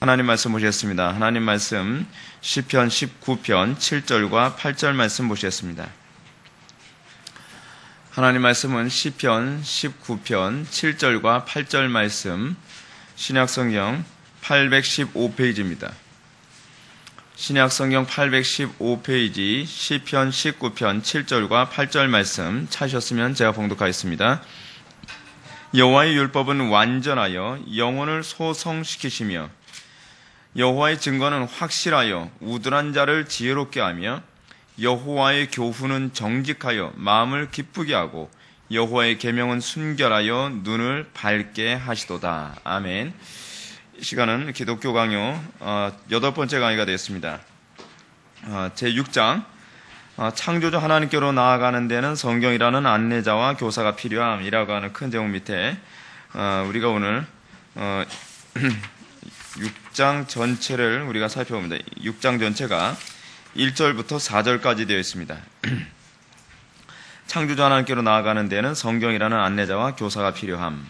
하나님 말씀 보시겠습니다. 하나님 말씀 시편 19편 7절과 8절 말씀 보시겠습니다. 하나님 말씀은 시편 19편 7절과 8절 말씀, 신약성경 815페이지입니다. 신약성경 815페이지 시편 19편 7절과 8절 말씀 찾으셨으면 제가 봉독하겠습니다. 여호와의 율법은 완전하여 영혼을 소성시키시며 여호와의 증거는 확실하여 우둔한 자를 지혜롭게 하며 여호와의 교훈은 정직하여 마음을 기쁘게 하고 여호와의 계명은 순결하여 눈을 밝게 하시도다. 아멘. 이 시간은 기독교 강요 8번째 강의가 되겠습니다. 제6장 창조주 하나님께로 나아가는 데는 성경이라는 안내자와 교사가 필요함이라고 하는 큰 제목 밑에 우리가 오늘 6장 전체를 우리가 살펴봅니다. 6장 전체가 1절부터 4절까지 되어 있습니다. 창조주 하나님께로 나아가는 데는 성경이라는 안내자와 교사가 필요함.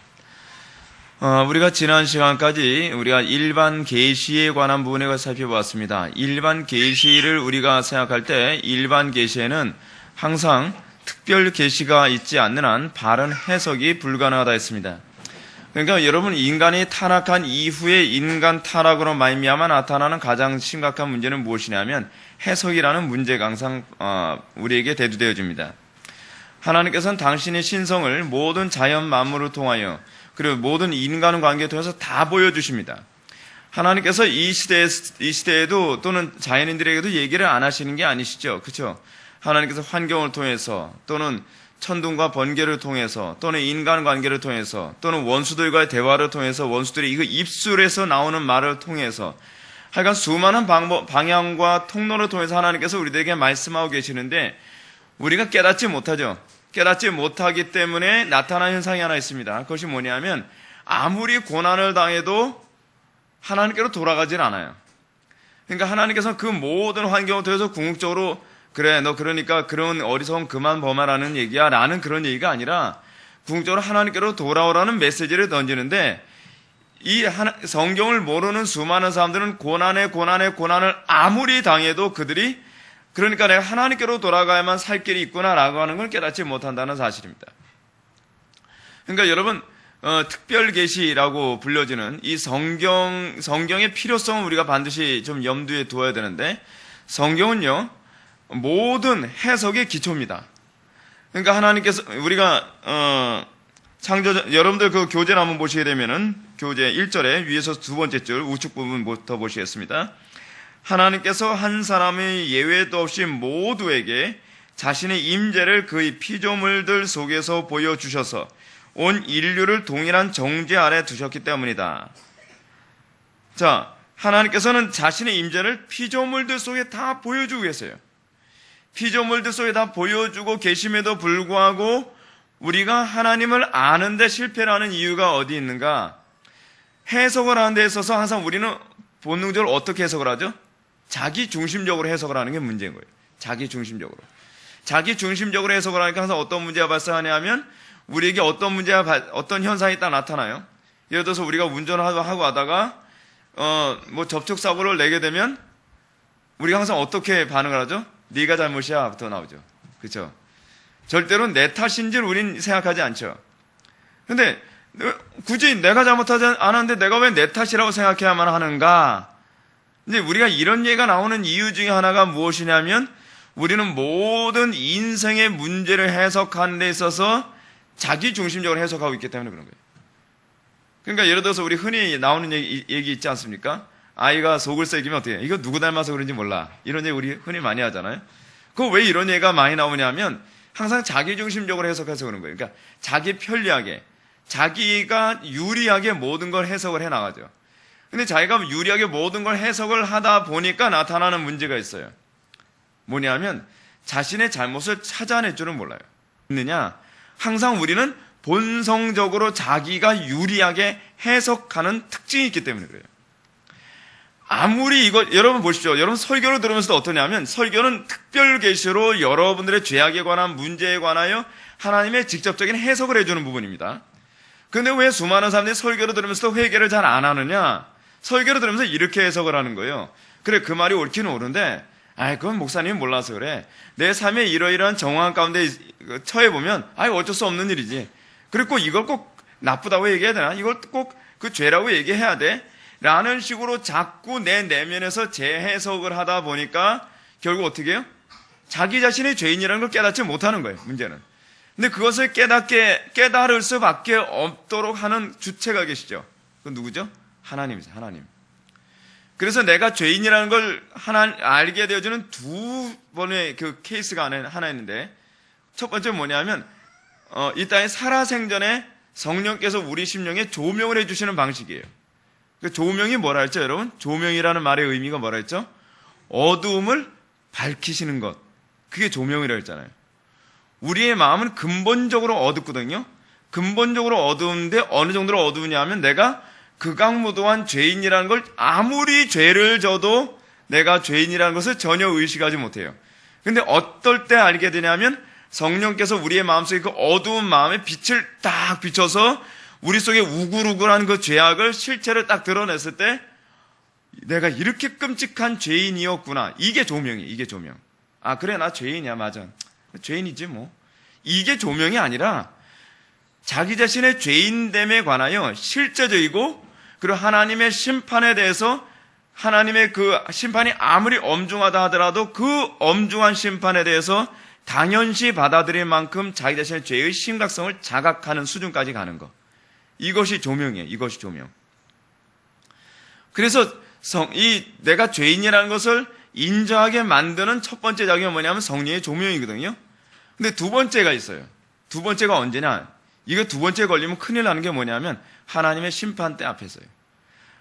우리가 지난 시간까지 우리가 일반 계시에 관한 부분에 관해서 살펴보았습니다. 일반 계시를 우리가 생각할 때 일반 계시에는 항상 특별 계시가 있지 않는 한 바른 해석이 불가능하다 했습니다. 그러니까 여러분, 인간이 타락한 이후에 인간 타락으로 말미암아 나타나는 가장 심각한 문제는 무엇이냐면 해석이라는 문제가 항상 우리에게 대두되어집니다. 하나님께서는 당신의 신성을 모든 자연 만물을 통하여 그리고 모든 인간 관계를 통해서 다 보여주십니다. 하나님께서 이 시대에도 또는 자연인들에게도 얘기를 안 하시는 게 아니시죠. 그렇죠? 하나님께서 환경을 통해서 또는 천둥과 번개를 통해서 또는 인간관계를 통해서 또는 원수들과의 대화를 통해서 원수들이 이거 입술에서 나오는 말을 통해서 하여간 수많은 방향과 통로를 통해서 하나님께서 우리들에게 말씀하고 계시는데 우리가 깨닫지 못하죠. 깨닫지 못하기 때문에 나타나는 현상이 하나 있습니다. 그것이 뭐냐면 아무리 고난을 당해도 하나님께로 돌아가질 않아요. 그러니까 하나님께서는 그 모든 환경을 통해서 궁극적으로 그래, 너 그러니까 그런 어리석은 그만 범하라는 얘기야 라는 그런 얘기가 아니라 궁극적으로 하나님께로 돌아오라는 메시지를 던지는데 이 성경을 모르는 수많은 사람들은 고난을 아무리 당해도 그들이 그러니까 내가 하나님께로 돌아가야만 살 길이 있구나라고 하는 걸 깨닫지 못한다는 사실입니다. 그러니까 여러분, 특별 계시라고 불려지는 이 성경의 필요성은 우리가 반드시 좀 염두에 두어야 되는데 성경은요, 모든 해석의 기초입니다. 그러니까 하나님께서 우리가 여러분들 그 교재를 한번 보시게 되면은 교재 1절에 위에서 두 번째 줄 우측 부분부터 보시겠습니다. 하나님께서 한 사람의 예외도 없이 모두에게 자신의 임재를 그의 피조물들 속에서 보여주셔서 온 인류를 동일한 정죄 아래 두셨기 때문이다. 자, 하나님께서는 자신의 임재를 피조물들 속에 다 보여주고 계세요. 피조물들 속에 다 보여주고 계심에도 불구하고 우리가 하나님을 아는데 실패를 하는 이유가 어디 있는가? 해석을 하는 데 있어서 항상 우리는 본능적으로 어떻게 해석을 하죠? 자기 중심적으로 해석을 하는 게 문제인 거예요. 자기 중심적으로 해석을 하니까 항상 어떤 문제가 발생하냐면 우리에게 어떤 현상이 딱 나타나요. 예를 들어서 우리가 운전을 하고 하다가 접촉사고를 내게 되면 우리가 항상 어떻게 반응을 하죠? 네가 잘못이야 부터 나오죠. 그렇죠? 절대로 내 탓인 줄 우린 생각하지 않죠. 근데 굳이 내가 잘못하지 않았는데 내가 왜 내 탓이라고 생각해야만 하는가? 근데 우리가 이런 얘기가 나오는 이유 중에 하나가 무엇이냐면 우리는 모든 인생의 문제를 해석하는 데 있어서 자기 중심적으로 해석하고 있기 때문에 그런 거예요. 그러니까 예를 들어서 우리 흔히 나오는 얘기 있지 않습니까? 아이가 속을 새기면 어떻게 해? 이거 누구 닮아서 그런지 몰라. 이런 얘기 우리 흔히 많이 하잖아요. 그거 왜 이런 얘기가 많이 나오냐면 항상 자기 중심적으로 해석해서 그런 거예요. 그러니까 자기 편리하게, 자기가 유리하게 모든 걸 해석을 해 나가죠. 근데 자기가 유리하게 모든 걸 해석을 하다 보니까 나타나는 문제가 있어요. 뭐냐면 자신의 잘못을 찾아낼 줄은 몰라요. 있느냐? 항상 우리는 본성적으로 자기가 유리하게 해석하는 특징이 있기 때문에 그래요. 아무리 여러분 보십시오. 여러분 설교를 들으면서도 어떠냐면 설교는 특별 계시로 여러분들의 죄악에 관한 문제에 관하여 하나님의 직접적인 해석을 해주는 부분입니다. 그런데 왜 수많은 사람들이 설교를 들으면서도 회개를 잘 안 하느냐? 설교를 들으면서 이렇게 해석을 하는 거예요. 그래, 그 말이 옳기는 옳은데, 그건 목사님이 몰라서 그래. 내 삶에 이러이러한 정황 가운데 처해보면, 어쩔 수 없는 일이지. 그리고 이걸 꼭 나쁘다고 얘기해야 되나? 이걸 꼭 그 죄라고 얘기해야 돼? 라는 식으로 자꾸 내 내면에서 재해석을 하다 보니까 결국 어떻게 해요? 자기 자신이 죄인이라는 걸 깨닫지 못하는 거예요, 문제는. 근데 그것을 깨달을 수밖에 없도록 하는 주체가 계시죠. 그건 누구죠? 하나님이죠, 하나님. 그래서 내가 죄인이라는 걸 알게 되어주는 두 번의 그 케이스가 하나 있는데, 첫 번째 뭐냐면, 이 땅에 살아생전에 성령께서 우리 심령에 조명을 해주시는 방식이에요. 그 조명이 뭐라 했죠, 여러분? 조명이라는 말의 의미가 뭐라 했죠? 어두움을 밝히시는 것. 그게 조명이라고 했잖아요. 우리의 마음은 근본적으로 어둡거든요. 근본적으로 어두운데 어느 정도로 어두우냐 하면 내가 극악무도한 죄인이라는 걸 아무리 죄를 져도 내가 죄인이라는 것을 전혀 의식하지 못해요. 근데 어떨 때 알게 되냐면 성령께서 우리의 마음속에 그 어두운 마음에 빛을 딱 비춰서 우리 속에 우글우글한 그 죄악을 실체를 딱 드러냈을 때 내가 이렇게 끔찍한 죄인이었구나. 이게 조명이에요. 이게 조명. 그래, 나 죄인이야. 맞아. 죄인이지 뭐. 이게 조명이 아니라 자기 자신의 죄인됨에 관하여 실제적이고 그리고 하나님의 심판에 대해서 하나님의 그 심판이 아무리 엄중하다 하더라도 그 엄중한 심판에 대해서 당연시 받아들일 만큼 자기 자신의 죄의 심각성을 자각하는 수준까지 가는 것. 이것이 조명이에요. 이것이 조명. 그래서 내가 죄인이라는 것을 인정하게 만드는 첫 번째 작용이 뭐냐면 성령의 조명이거든요. 근데 두 번째가 있어요. 두 번째가 언제냐? 이거 두 번째 걸리면 큰일 나는 게 뭐냐면 하나님의 심판대 앞에서요.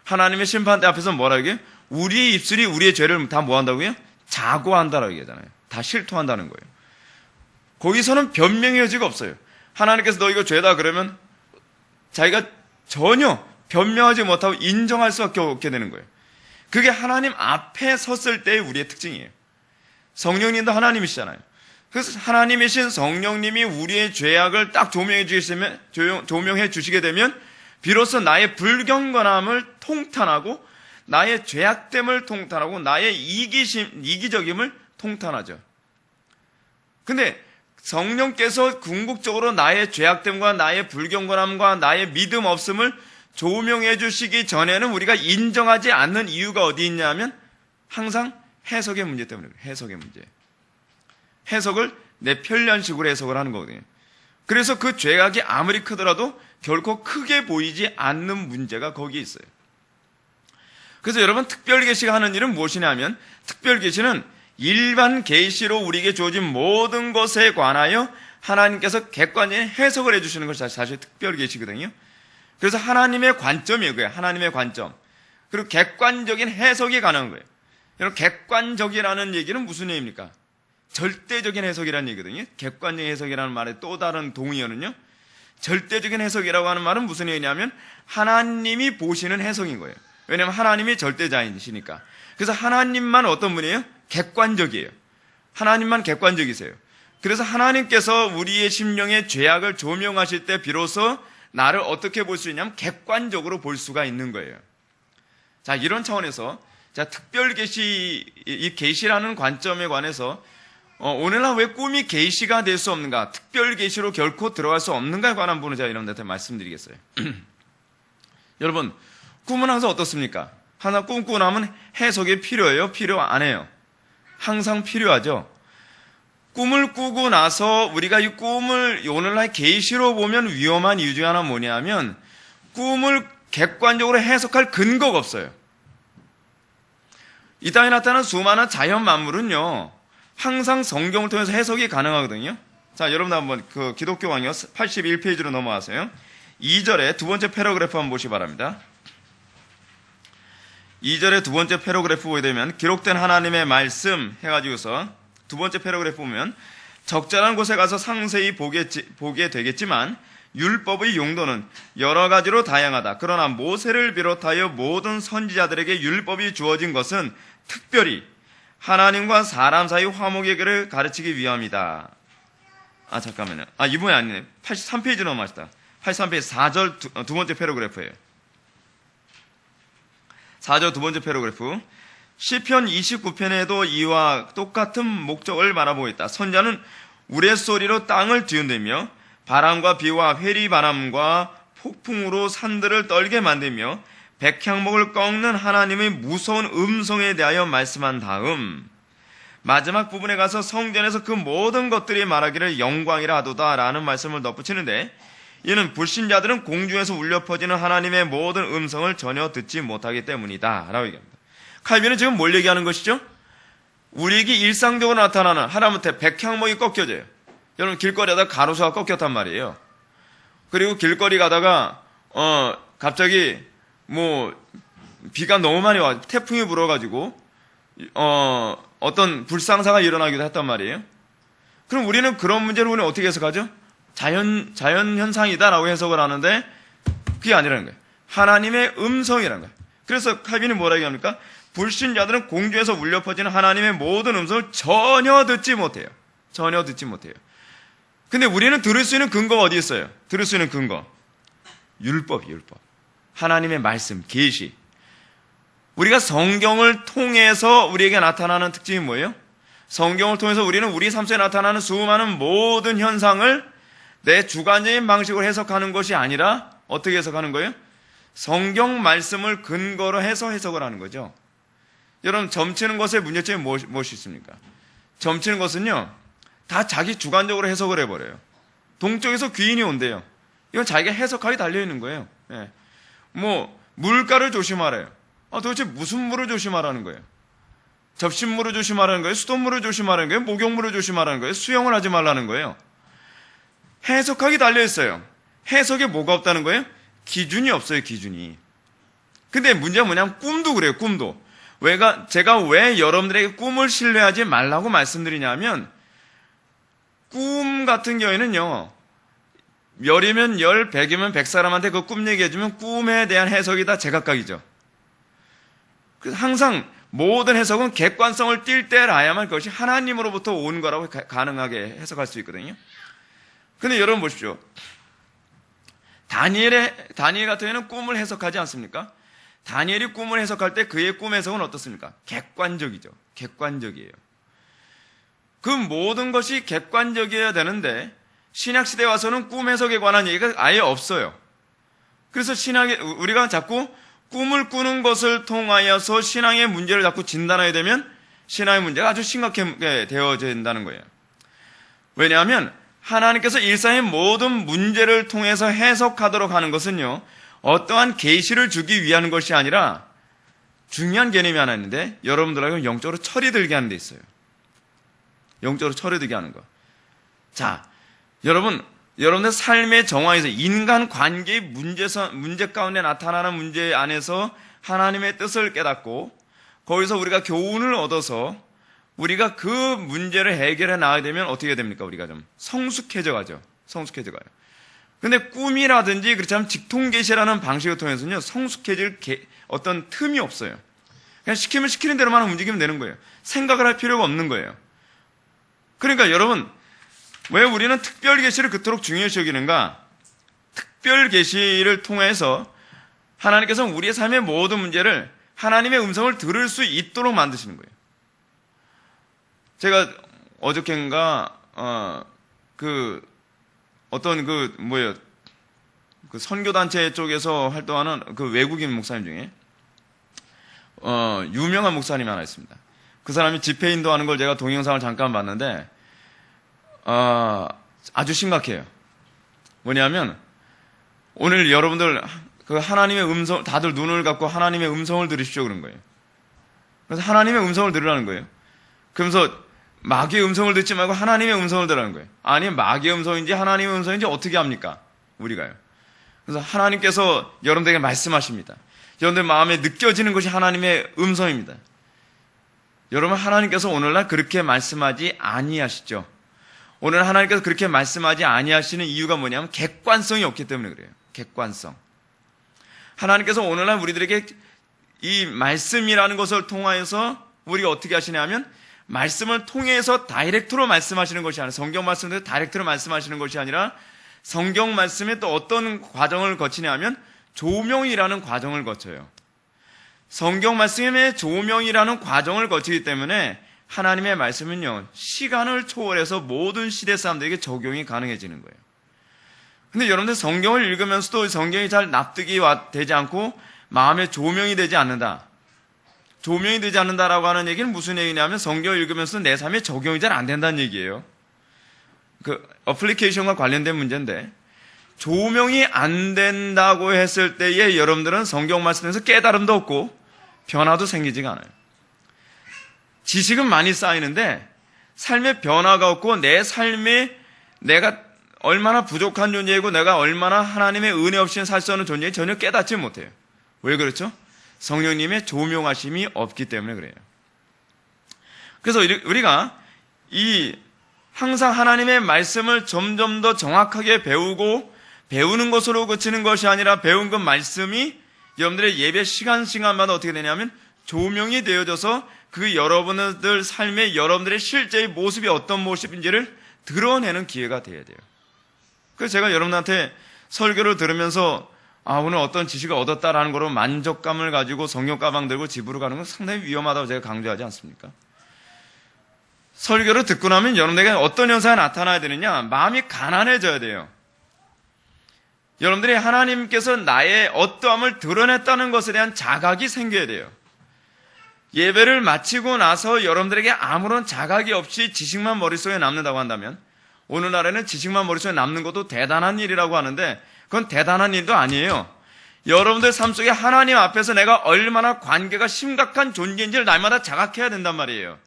하나님의 심판대 앞에서 뭐라고 해요? 우리의 입술이 우리의 죄를 다 뭐 한다고요? 자고한다라고 얘기하잖아요. 다 실토한다는 거예요. 거기서는 변명의 여지가 없어요. 하나님께서 너 이거 죄다 그러면 자기가 전혀 변명하지 못하고 인정할 수밖에 없게 되는 거예요. 그게 하나님 앞에 섰을 때의 우리의 특징이에요. 성령님도 하나님이시잖아요. 그래서 하나님이신 성령님이 우리의 죄악을 딱 조명해 주시게 되면 비로소 나의 불경건함을 통탄하고 나의 죄악됨을 통탄하고 나의 이기적임을 통탄하죠. 근데 성령께서 궁극적으로 나의 죄악됨과 나의 불경건함과 나의 믿음 없음을 조명해 주시기 전에는 우리가 인정하지 않는 이유가 어디 있냐면 항상 해석의 문제 때문에 그래요. 해석의 문제. 해석을 내 편견식으로 해석을 하는 거거든요. 그래서 그 죄악이 아무리 크더라도 결코 크게 보이지 않는 문제가 거기에 있어요. 그래서 여러분 특별계시가 하는 일은 무엇이냐면 특별계시는 일반 계시로 우리에게 주어진 모든 것에 관하여 하나님께서 객관적인 해석을 해주시는 것이 사실 특별계시거든요. 그래서 하나님의 관점이에요. 그게 하나님의 관점. 그리고 객관적인 해석이 가능한 거예요. 여러분 객관적이라는 얘기는 무슨 얘기입니까? 절대적인 해석이라는 얘기거든요. 객관적인 해석이라는 말의 또 다른 동의어는요. 절대적인 해석이라고 하는 말은 무슨 얘기냐면 하나님이 보시는 해석인 거예요. 왜냐하면 하나님이 절대자이시니까. 그래서 하나님만 어떤 분이에요? 객관적이에요. 하나님만 객관적이세요. 그래서 하나님께서 우리의 심령의 죄악을 조명하실 때 비로소 나를 어떻게 볼 수 있냐면 객관적으로 볼 수가 있는 거예요. 자, 이런 차원에서 특별 계시, 이 계시라는 관점에 관해서 오늘날 왜 꿈이 계시가 될 수 없는가? 특별 계시로 결코 들어갈 수 없는가에 관한 부분을 제가 여러분들한테 말씀드리겠어요. 여러분, 꿈은 항상 어떻습니까? 하나 꿈꾸고 나면 해석이 필요해요? 필요 안 해요? 항상 필요하죠. 꿈을 꾸고 나서 우리가 이 꿈을 오늘날 계시로 보면 위험한 이유 중에 하나 뭐냐면 꿈을 객관적으로 해석할 근거가 없어요. 이 땅에 나타나는 수많은 자연 만물은요 항상 성경을 통해서 해석이 가능하거든요. 자, 여러분 한번 그 기독교 강요 81페이지로 넘어가세요. 2절에 두 번째 패러그래프 한번 보시기 바랍니다. 2절의 두 번째 패러그래프 보게 되면 기록된 하나님의 말씀 해가지고서 두 번째 패러그래프 보면 적절한 곳에 가서 상세히 보게 되겠지만 율법의 용도는 여러 가지로 다양하다. 그러나 모세를 비롯하여 모든 선지자들에게 율법이 주어진 것은 특별히 하나님과 사람 사이 화목의 길을 가르치기 위함이다. 잠깐만요. 이 부분이 아니네. 83페이지 넘어가시다. 83페이지 4절 두 번째 패러그래프예요. 4절 두 번째 패러그래프. 시편 29편에도 이와 똑같은 목적을 말하고 있다. 선자는 우레소리로 땅을 뒤흔들며 바람과 비와 회리바람과 폭풍으로 산들을 떨게 만들며 백향목을 꺾는 하나님의 무서운 음성에 대하여 말씀한 다음 마지막 부분에 가서 성전에서 그 모든 것들이 말하기를 영광이라 하도다 라는 말씀을 덧붙이는데, 이는 불신자들은 공중에서 울려 퍼지는 하나님의 모든 음성을 전혀 듣지 못하기 때문이다 라고 얘기합니다. 칼빈은 지금 뭘 얘기하는 것이죠? 우리에게 일상적으로 나타나는 하나님한테 백향목이 꺾여져요. 여러분, 길거리에다 가로수가 꺾였단 말이에요. 그리고 길거리 가다가 갑자기 비가 너무 많이 와, 태풍이 불어가지고 어떤 불상사가 일어나기도 했단 말이에요. 그럼 우리는 그런 문제를 우리는 어떻게 해석하죠? 자연 현상이다라고 해석을 하는데, 그게 아니라는 거예요. 하나님의 음성이라는 거예요. 그래서 칼빈이 뭐라 얘기합니까? 불신자들은 공중에서 울려 퍼지는 하나님의 모든 음성을 전혀 듣지 못해요. 전혀 듣지 못해요. 근데 우리는 들을 수 있는 근거가 어디 있어요? 들을 수 있는 근거. 율법. 하나님의 말씀, 계시. 우리가 성경을 통해서 우리에게 나타나는 특징이 뭐예요? 성경을 통해서 우리는 우리 삶 속에 나타나는 수많은 모든 현상을 내 주관적인 방식으로 해석하는 것이 아니라 어떻게 해석하는 거예요? 성경 말씀을 근거로 해서 해석을 하는 거죠. 여러분, 점치는 것의 문제점이 무엇이 있습니까? 점치는 것은요, 다 자기 주관적으로 해석을 해버려요. 동쪽에서 귀인이 온대요. 이건 자기가 해석하기 달려있는 거예요. 예. 물가를 조심하래요. 도대체 무슨 물을 조심하라는 거예요? 접신물을 조심하라는 거예요? 수돗물을 조심하라는 거예요? 목욕물을 조심하라는 거예요? 수영을 하지 말라는 거예요? 해석하기 달려있어요. 해석에 뭐가 없다는 거예요? 기준이 없어요, 기준이. 근데 문제가 뭐냐면 꿈도 그래요, 꿈도. 제가 왜 여러분들에게 꿈을 신뢰하지 말라고 말씀드리냐면, 꿈 같은 경우에는요, 10이면 10, 100이면 100사람한테 그 꿈 얘기해주면 꿈에 대한 해석이 다 제각각이죠. 그래서 항상 모든 해석은 객관성을 띌 때라야만 그것이 하나님으로부터 온 거라고 가능하게 해석할 수 있거든요. 근데 여러분 보십시오. 다니엘 같은 경우에는 꿈을 해석하지 않습니까? 다니엘이 꿈을 해석할 때 그의 꿈 해석은 어떻습니까? 객관적이죠. 객관적이에요. 그 모든 것이 객관적이어야 되는데 신약시대에 와서는 꿈 해석에 관한 얘기가 아예 없어요. 그래서 우리가 자꾸 꿈을 꾸는 것을 통하여서 신앙의 문제를 자꾸 진단하게 되면 신앙의 문제가 아주 심각하게 되어진다는 거예요. 왜냐하면 하나님께서 일상의 모든 문제를 통해서 해석하도록 하는 것은요, 어떠한 계시를 주기 위한 것이 아니라 중요한 개념이 하나 있는데, 여러분들하고 영적으로 철이 들게 하는 데 있어요. 영적으로 철이 들게 하는 거. 자, 여러분들 삶의 정황에서 인간 관계의 문제 가운데 나타나는 문제 안에서 하나님의 뜻을 깨닫고 거기서 우리가 교훈을 얻어서 우리가 그 문제를 해결해 나가게 되면 어떻게 됩니까? 우리가 좀 성숙해져 가죠. 성숙해져 가요. 근데 꿈이라든지 그렇지 않으면 직통계시라는 방식을 통해서는요, 성숙해질 어떤 틈이 없어요. 그냥 시키면 시키는 대로만 움직이면 되는 거예요. 생각을 할 필요가 없는 거예요. 그러니까 여러분, 왜 우리는 특별계시를 그토록 중요시 여기는가? 특별계시를 통해서 하나님께서 우리의 삶의 모든 문제를 하나님의 음성을 들을 수 있도록 만드시는 거예요. 제가 어저께인가 그 선교단체 쪽에서 활동하는 그 외국인 목사님 중에 유명한 목사님이 하나 있습니다. 그 사람이 집회 인도하는 걸 제가 동영상을 잠깐 봤는데 아주 심각해요. 뭐냐면 오늘 여러분들 그 하나님의 음성, 다들 눈을 갖고 하나님의 음성을 들으십시오 그런 거예요. 그래서 하나님의 음성을 들으라는 거예요. 그러면서 마귀의 음성을 듣지 말고 하나님의 음성을 들으라는 거예요. 아니, 마귀의 음성인지 하나님의 음성인지 어떻게 합니까? 우리가요. 그래서 하나님께서 여러분들에게 말씀하십니다. 여러분들 마음에 느껴지는 것이 하나님의 음성입니다. 여러분, 하나님께서 오늘날 그렇게 말씀하지 아니하시죠. 오늘 하나님께서 그렇게 말씀하지 아니하시는 이유가 뭐냐면 객관성이 없기 때문에 그래요. 객관성. 하나님께서 오늘날 우리들에게 이 말씀이라는 것을 통하여서 우리가 어떻게 하시냐면 말씀을 통해서 다이렉트로 말씀하시는 것이 아니라, 성경 말씀대로 다이렉트로 말씀하시는 것이 아니라 성경 말씀에 또 어떤 과정을 거치냐면 조명이라는 과정을 거쳐요. 성경 말씀의 조명이라는 과정을 거치기 때문에 하나님의 말씀은요, 시간을 초월해서 모든 시대 사람들에게 적용이 가능해지는 거예요. 근데 여러분들 성경을 읽으면서도 성경이 잘 납득이 되지 않고 마음에 조명이 되지 않는다. 조명이 되지 않는다라고 하는 얘기는 무슨 얘기냐면 성경을 읽으면서 내 삶에 적용이 잘 안 된다는 얘기예요. 그 어플리케이션과 관련된 문제인데, 조명이 안 된다고 했을 때에 여러분들은 성경 말씀에서 깨달음도 없고 변화도 생기지가 않아요. 지식은 많이 쌓이는데 삶의 변화가 없고 내 삶에 내가 얼마나 부족한 존재이고 내가 얼마나 하나님의 은혜 없이는 살 수 없는 존재인지 전혀 깨닫지 못해요. 왜 그렇죠? 성령님의 조명하심이 없기 때문에 그래요. 그래서 우리가 항상 하나님의 말씀을 점점 더 정확하게 배우고 배우는 것으로 그치는 것이 아니라 배운 그 말씀이 여러분들의 예배 시간마다 어떻게 되냐면 조명이 되어져서 그 여러분들 삶의 여러분들의 실제의 모습이 어떤 모습인지를 드러내는 기회가 되어야 돼요. 그래서 제가 여러분한테 설교를 들으면서 오늘 어떤 지식을 얻었다라는 거로 만족감을 가지고 성경 가방 들고 집으로 가는 건 상당히 위험하다고 제가 강조하지 않습니까? 설교를 듣고 나면 여러분에게 어떤 현상이 나타나야 되느냐? 마음이 가난해져야 돼요. 여러분들이 하나님께서 나의 어떠함을 드러냈다는 것에 대한 자각이 생겨야 돼요. 예배를 마치고 나서 여러분들에게 아무런 자각이 없이 지식만 머릿속에 남는다고 한다면, 오늘날에는 지식만 머릿속에 남는 것도 대단한 일이라고 하는데 그건 대단한 일도 아니에요. 여러분들 삶 속에 하나님 앞에서 내가 얼마나 관계가 심각한 존재인지를 날마다 자각해야 된단 말이에요.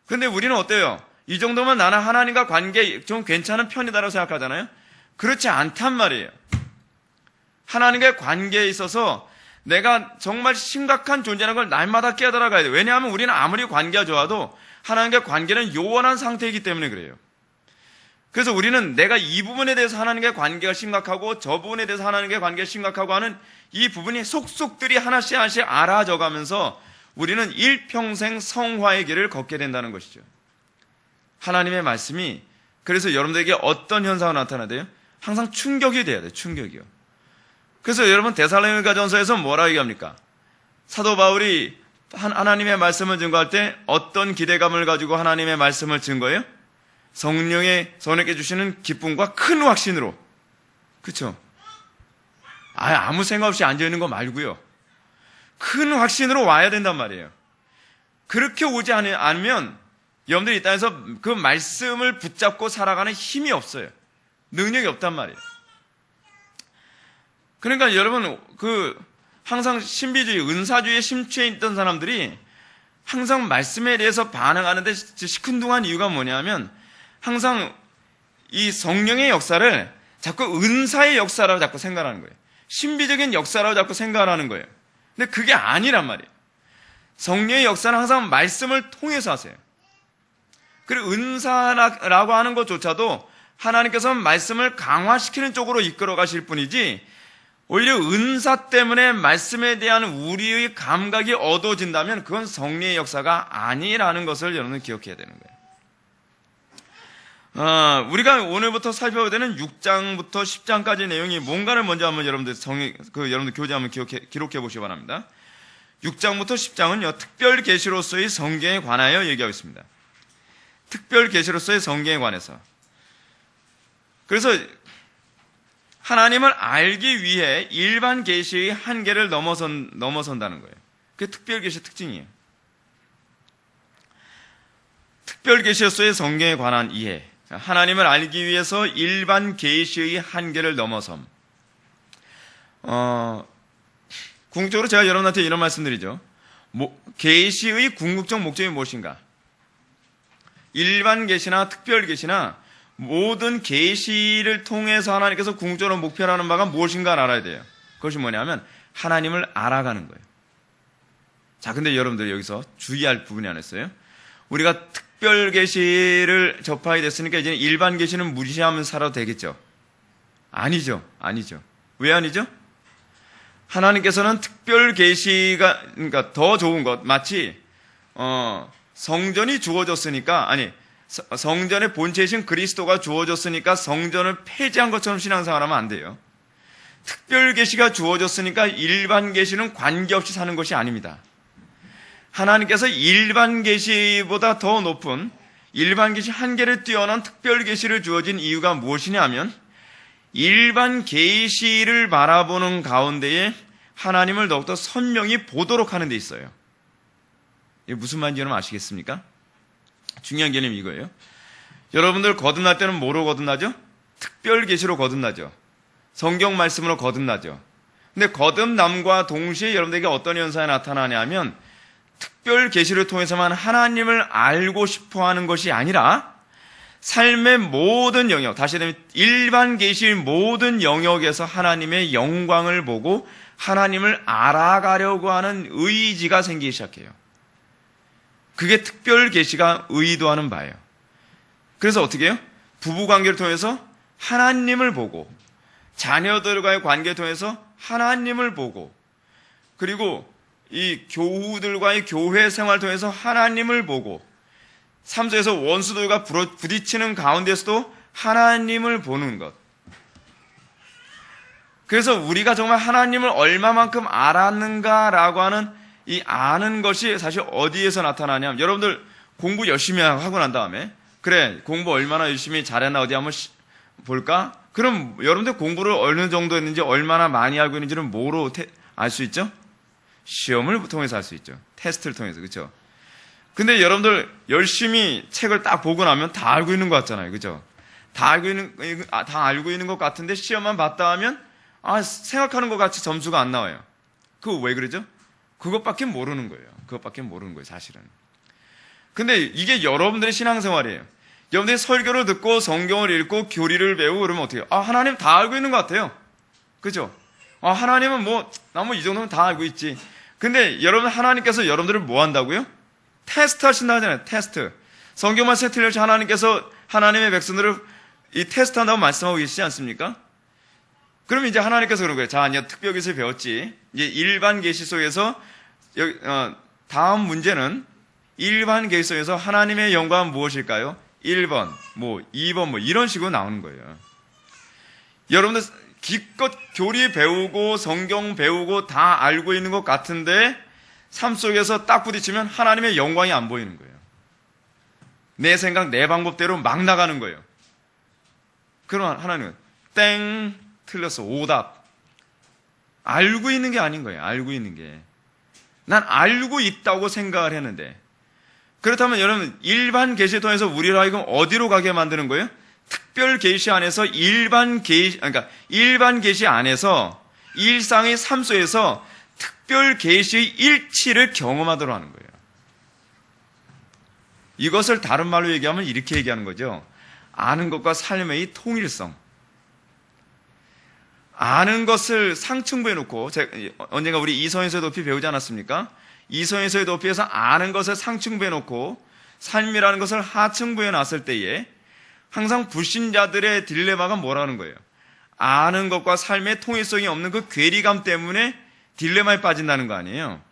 근데 우리는 어때요? 이 정도면 나는 하나님과 관계 좀 괜찮은 편이다라고 생각하잖아요. 그렇지 않단 말이에요. 하나님과의 관계에 있어서 내가 정말 심각한 존재라는 걸 날마다 깨달아가야 돼요. 왜냐하면 우리는 아무리 관계가 좋아도 하나님과의 관계는 요원한 상태이기 때문에 그래요. 그래서 우리는 내가 이 부분에 대해서 하나님과의 관계가 심각하고 저 부분에 대해서 하나님과의 관계가 심각하고 하는 이 부분이 속속들이 하나씩 알아져가면서 우리는 일평생 성화의 길을 걷게 된다는 것이죠. 하나님의 말씀이 그래서 여러분들에게 어떤 현상이 나타나야 항상 충격이 돼야 돼요. 충격이요. 그래서 여러분 데살로니가전서에서 뭐라 얘기합니까? 사도 바울이 하나님의 말씀을 증거할 때 어떤 기대감을 가지고 하나님의 말씀을 증거해요? 성령의 선에게 주시는 기쁨과 큰 확신으로. 그렇죠? 아무 생각 없이 앉아있는 거 말고요. 큰 확신으로 와야 된단 말이에요. 그렇게 오지 않으면 여러분들이 이 땅에서 그 말씀을 붙잡고 살아가는 힘이 없어요. 능력이 없단 말이에요. 그러니까 여러분 항상 신비주의, 은사주의에 심취해 있던 사람들이 항상 말씀에 대해서 반응하는데 시큰둥한 이유가 뭐냐면 항상 이 성령의 역사를 자꾸 은사의 역사라고 자꾸 생각하는 거예요. 신비적인 역사라고 자꾸 생각하는 거예요. 근데 그게 아니란 말이에요. 성령의 역사는 항상 말씀을 통해서 하세요. 그리고 은사라고 하는 것조차도 하나님께서는 말씀을 강화시키는 쪽으로 이끌어 가실 뿐이지 오히려 은사 때문에 말씀에 대한 우리의 감각이 어두워진다면 그건 성령의 역사가 아니라는 것을 여러분은 기억해야 되는 거예요. 우리가 오늘부터 살펴보게 되는 6장부터 10장까지 내용이 뭔가를 먼저 한번 여러분들 여러분들 교재 한번 기록해 보시기 바랍니다. 6장부터 10장은요, 특별 계시로서의 성경에 관하여 얘기하고 있습니다. 특별 계시로서의 성경에 관해서. 그래서 하나님을 알기 위해 일반 계시의 한계를 넘어선다는 거예요. 그게 특별 계시의 특징이에요. 특별 계시로서의 성경에 관한 이해. 하나님을 알기 위해서 일반 계시의 한계를 넘어섬. 궁극적으로 제가 여러분한테 이런 말씀드리죠. 계시의 궁극적 목적이 무엇인가? 일반 계시나 특별 계시나 모든 계시를 통해서 하나님께서 궁극적으로 목표하는 바가 무엇인가를 알아야 돼요. 그것이 뭐냐면 하나님을 알아가는 거예요. 자, 근데 여러분들 여기서 주의할 부분이 하나 있어요. 우리가 특별 계시를 접하게 됐으니까 이제 일반 계시는 무시하면서 살아도 되겠죠? 아니죠. 왜 아니죠? 하나님께서는 특별 계시가 그러니까 더 좋은 것, 마치 성전이 주어졌으니까 성전의 본체이신 그리스도가 주어졌으니까 성전을 폐지한 것처럼 신앙생활하면 안 돼요. 특별 계시가 주어졌으니까 일반 계시는 관계없이 사는 것이 아닙니다. 하나님께서 일반 계시보다 더 높은 일반 계시 한계를 뛰어난 특별 계시를 주어진 이유가 무엇이냐면 일반 계시를 바라보는 가운데에 하나님을 더욱더 선명히 보도록 하는 데 있어요. 이게 무슨 말인지 여러분 아시겠습니까? 중요한 개념이 이거예요. 여러분들 거듭날 때는 뭐로 거듭나죠? 특별 계시로 거듭나죠. 성경 말씀으로 거듭나죠. 근데 거듭남과 동시에 여러분들에게 어떤 현상이 나타나냐면 특별 계시를 통해서만 하나님을 알고 싶어하는 것이 아니라 삶의 모든 영역, 다시 말하면 일반 계시의 모든 영역에서 하나님의 영광을 보고 하나님을 알아가려고 하는 의지가 생기기 시작해요. 그게 특별 계시가 의도하는 바예요. 그래서 어떻게 해요? 부부 관계를 통해서 하나님을 보고 자녀들과의 관계를 통해서 하나님을 보고 그리고 이 교우들과의 교회 생활을 통해서 하나님을 보고 삶 속에서 원수들과 부딪히는 가운데서도 하나님을 보는 것. 그래서 우리가 정말 하나님을 얼마만큼 알았는가라고 하는 이 아는 것이 사실 어디에서 나타나냐면 여러분들 공부 열심히 하고 난 다음에 그래 공부 얼마나 열심히 잘했나 어디 한번 볼까? 그럼 여러분들 공부를 어느 정도 했는지 얼마나 많이 알고 있는지는 뭐로 알 수 있죠? 시험을 통해서 알 수 있죠. 테스트를 통해서. 그렇죠? 근데 여러분들 열심히 책을 딱 보고 나면 다 알고 있는 것 같잖아요. 그렇죠? 다 알고 있는 것 같은데 시험만 봤다 하면 생각하는 것 같이 점수가 안 나와요. 그거 왜 그러죠? 그것밖에 모르는 거예요. 그것밖에 모르는 거예요, 사실은. 근데 이게 여러분들의 신앙생활이에요. 여러분들이 설교를 듣고 성경을 읽고 교리를 배우고 그러면 어떻게 해요? 하나님 다 알고 있는 것 같아요. 그죠? 하나님은 나 이 정도면 다 알고 있지. 근데 여러분, 하나님께서 여러분들을 뭐 한다고요? 테스트 하신다 하잖아요. 테스트. 성경 말씀에 틀려서 하나님께서 하나님의 백성들을 이 테스트 한다고 말씀하고 계시지 않습니까? 그럼 이제 하나님께서 그런 거예요. 자, 이제 특별 계시를 배웠지. 이제 일반 계시 속에서 다음 문제는 일반 계시 속에서 하나님의 영광은 무엇일까요? 1번, 2번, 이런 식으로 나오는 거예요. 여러분들 기껏 교리 배우고 성경 배우고 다 알고 있는 것 같은데 삶 속에서 딱 부딪히면 하나님의 영광이 안 보이는 거예요. 내 생각, 내 방법대로 막 나가는 거예요. 그러면 하나님은 땡, 틀렸어, 오답. 알고 있는 게 아닌 거예요. 알고 있는 게. 난 알고 있다고 생각을 했는데. 그렇다면 여러분, 일반 계시를 통해서 우리를 하여금 어디로 가게 만드는 거예요? 특별 계시 안에서 일반 계시 안에서 일상의 삶 속에서 특별 계시의 일치를 경험하도록 하는 거예요. 이것을 다른 말로 얘기하면 이렇게 얘기하는 거죠. 아는 것과 삶의 통일성. 아는 것을 상층부에 놓고, 언젠가 우리 이성에서의 높이 배우지 않았습니까? 이성에서의 높이에서 아는 것을 상층부에 놓고 삶이라는 것을 하층부에 놨을 때에 항상 불신자들의 딜레마가 뭐라는 거예요? 아는 것과 삶의 통일성이 없는 그 괴리감 때문에 딜레마에 빠진다는 거 아니에요?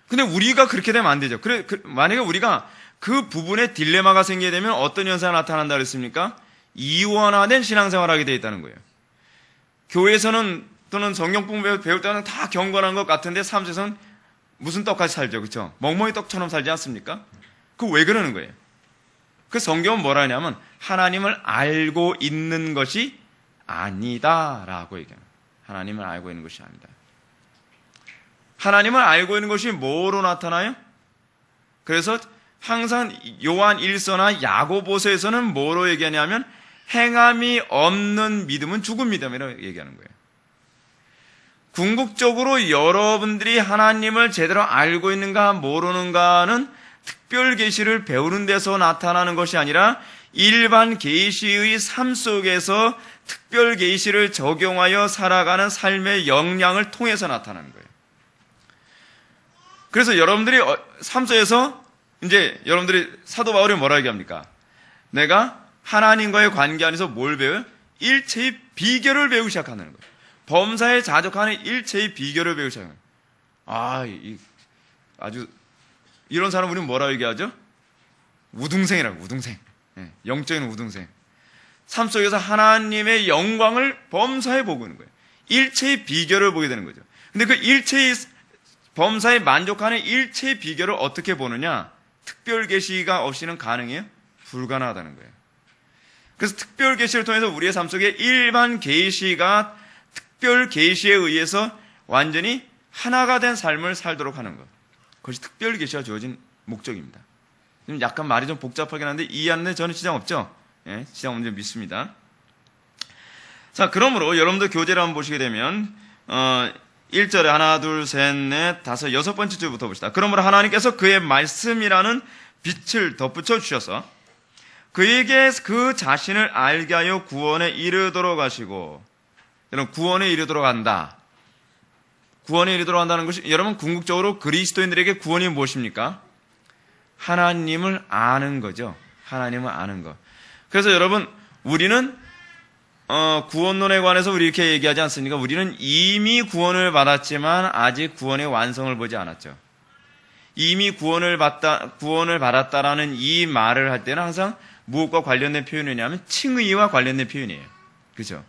근데 우리가 그렇게 되면 안 되죠. 만약에 우리가 그 부분에 딜레마가 생기게 되면 어떤 현상이 나타난다 그랬습니까? 이원화된 신앙생활을 하게 되어 있다는 거예요. 교회에서는 또는 성경 배울 때는 다 경건한 것 같은데 삶 속에서는 무슨 떡같이 살죠. 그렇죠? 멍멍이 떡처럼 살지 않습니까? 그거 왜 그러는 거예요? 그 성경은 뭐라 하냐면 하나님을 알고 있는 것이 아니다라고 얘기합니다. 하나님을 알고 있는 것이 아니다. 하나님을 알고 있는 것이 뭐로 나타나요? 그래서 항상 요한 1서나 야고보서에서는 뭐로 얘기하냐면 행함이 없는 믿음은 죽은 믿음이라고 얘기하는 거예요. 궁극적으로 여러분들이 하나님을 제대로 알고 있는가 모르는가는 특별 계시를 배우는 데서 나타나는 것이 아니라 일반 계시의 삶 속에서 특별 계시를 적용하여 살아가는 삶의 역량을 통해서 나타나는 거예요. 그래서 여러분들이 삶 속에서 이제 여러분들이 사도 바울이 뭐라 얘기합니까? 내가 하나님과의 관계 안에서 뭘 배워요? 일체의 비결을 배우기 시작하는 거예요. 범사에 자족하는 일체의 비결을 배우기 시작하는 거예요. 아주 이런 사람 우리는 뭐라고 얘기하죠? 우등생이라고, 우등생. 영적인 우등생. 삶 속에서 하나님의 영광을 범사에 보고 있는 거예요. 일체의 비결을 보게 되는 거죠. 근데 그 일체의 범사에 만족하는 일체의 비결을 어떻게 보느냐? 특별 계시가 없이는 가능해요? 불가능하다는 거예요. 그래서 특별 계시를 통해서 우리의 삶 속에 일반 계시가 특별 계시에 의해서 완전히 하나가 된 삶을 살도록 하는 것. 그것이 특별 계시가 주어진 목적입니다. 약간 말이 좀 복잡하긴 한데 이해하는데 저는 지장 없죠? 예, 지장 없는 줄 믿습니다. 자, 그러므로 여러분들 교재를 한번 보시게 되면 1절에 하나, 둘, 셋, 넷, 다섯, 여섯 번째 줄부터 봅시다. 그러므로 하나님께서 그의 말씀이라는 빛을 덧붙여 주셔서 그에게 그 자신을 알게 하여 구원에 이르도록 하시고, 여러분 구원에 이르도록 한다. 구원에 이르도록 한다는 것이 여러분 궁극적으로 그리스도인들에게 구원이 무엇입니까? 하나님을 아는 거죠. 하나님을 아는 것. 그래서 여러분 우리는 구원론에 관해서 우리 이렇게 얘기하지 않습니까? 우리는 이미 구원을 받았지만 아직 구원의 완성을 보지 않았죠. 이미 구원을 받았다라는 이 말을 할 때는 항상 무엇과 관련된 표현이냐면 칭의와 관련된 표현이에요. 그렇죠?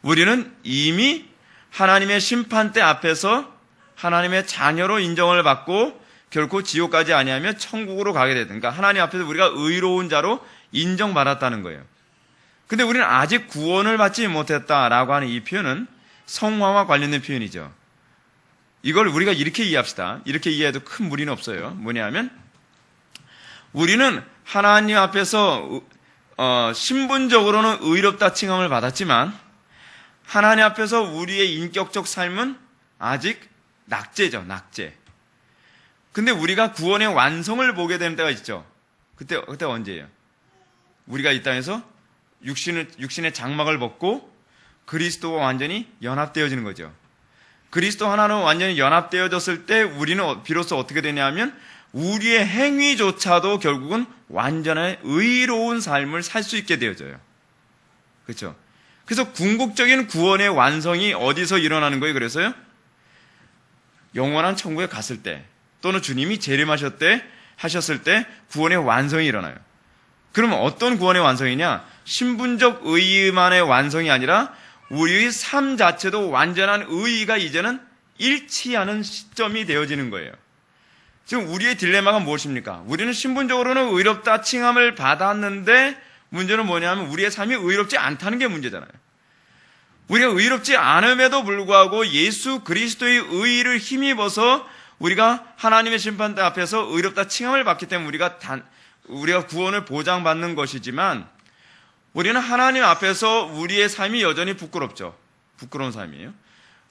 우리는 이미 하나님의 심판대 앞에서 하나님의 자녀로 인정을 받고 결코 지옥 가지 아니하며 천국으로 가게 되다. 그러니까 하나님 앞에서 우리가 의로운 자로 인정받았다는 거예요. 근데 우리는 아직 구원을 받지 못했다라고 하는 이 표현은 성화와 관련된 표현이죠. 이걸 우리가 이렇게 이해합시다. 이렇게 이해해도 큰 무리는 없어요. 뭐냐면 우리는 하나님 앞에서 신분적으로는 의롭다 칭함을 받았지만 하나님 앞에서 우리의 인격적 삶은 아직 낙제죠. 낙제. 근데 우리가 구원의 완성을 보게 되는 때가 있죠. 그때 언제예요? 우리가 이 땅에서 육신의 장막을 벗고 그리스도와 완전히 연합되어지는 거죠. 그리스도 하나로 완전히 연합되어졌을 때 우리는 비로소 어떻게 되냐면 우리의 행위조차도 결국은 완전한 의로운 삶을 살 수 있게 되어져요. 그렇죠? 그래서 궁극적인 구원의 완성이 어디서 일어나는 거예요? 그래서요? 영원한 천국에 갔을 때 또는 주님이 재림하셨을 때 구원의 완성이 일어나요. 그러면 어떤 구원의 완성이냐? 신분적 의의만의 완성이 아니라 우리의 삶 자체도 완전한 의의가 이제는 일치하는 시점이 되어지는 거예요. 지금 우리의 딜레마가 무엇입니까? 우리는 신분적으로는 의롭다 칭함을 받았는데 문제는 뭐냐면 우리의 삶이 의롭지 않다는 게 문제잖아요. 우리가 의롭지 않음에도 불구하고 예수 그리스도의 의의를 힘입어서 우리가 하나님의 심판대 앞에서 의롭다 칭함을 받기 때문에 우리가 구원을 보장받는 것이지만 우리는 하나님 앞에서 우리의 삶이 여전히 부끄럽죠. 부끄러운 삶이에요.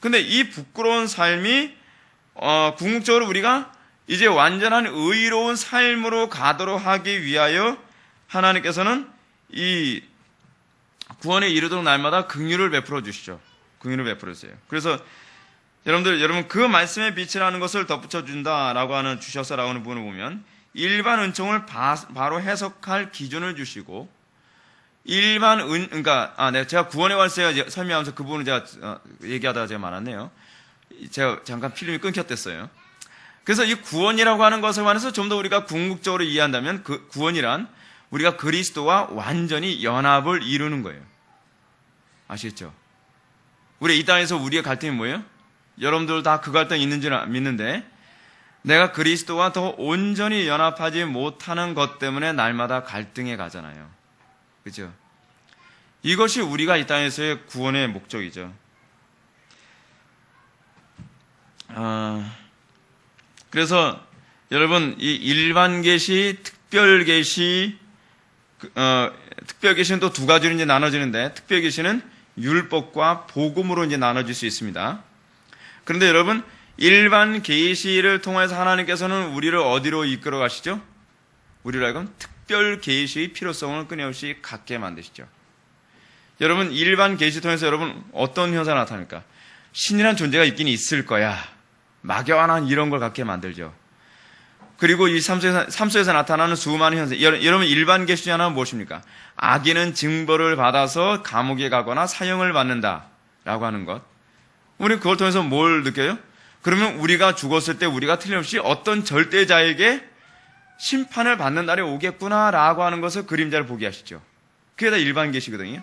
근데 이 부끄러운 삶이 궁극적으로 우리가 이제 완전한 의로운 삶으로 가도록 하기 위하여 하나님께서는 이 구원에 이르도록 날마다 긍휼을 베풀어 주시죠. 긍휼을 베풀어 주세요. 그래서 여러분 그 말씀의 빛이라는 것을 덧붙여 준다라고 하는 주셔서라고 하는 부분을 보면 일반 은총을 바로 해석할 기준을 주시고 제가 구원의 wals에 설명하면서 그 부분을 제가 얘기하다가 제가 말았네요. 제가 잠깐 필름이 끊겼댔어요. 그래서 이 구원이라고 하는 것에 관해서 좀 더 우리가 궁극적으로 이해한다면 그 구원이란 우리가 그리스도와 완전히 연합을 이루는 거예요. 아시겠죠? 우리 이 땅에서 우리의 갈등이 뭐예요? 여러분들 다 그 갈등이 있는 줄 믿는데 내가 그리스도와 더 온전히 연합하지 못하는 것 때문에 날마다 갈등해 가잖아요. 그렇죠? 이것이 우리가 이 땅에서의 구원의 목적이죠. 그래서 여러분 이 일반 계시, 특별 계시, 특별 계시는 또 두 가지로 이제 나눠지는데 특별 계시는 율법과 복음으로 이제 나눠질 수 있습니다. 그런데 여러분 일반 계시를 통해서 하나님께서는 우리를 어디로 이끌어 가시죠? 우리를 하여금 특별 계시의 필요성을 끊임없이 갖게 만드시죠. 여러분 일반 계시 통해서 여러분 어떤 현상이 나타납니까? 신이란 존재가 있긴 있을 거야. 막연한 이런 걸 갖게 만들죠. 그리고 이 삶 속에서 나타나는 수많은 현상. 여러분 일반 계시 중에 하나는 무엇입니까? 악인은 징벌을 받아서 감옥에 가거나 사형을 받는다라고 하는 것. 우리 그걸 통해서 뭘 느껴요? 그러면 우리가 죽었을 때 우리가 틀림없이 어떤 절대자에게 심판을 받는 날이 오겠구나라고 하는 것을 그림자를 보게 하시죠. 그게 다 일반 계시거든요.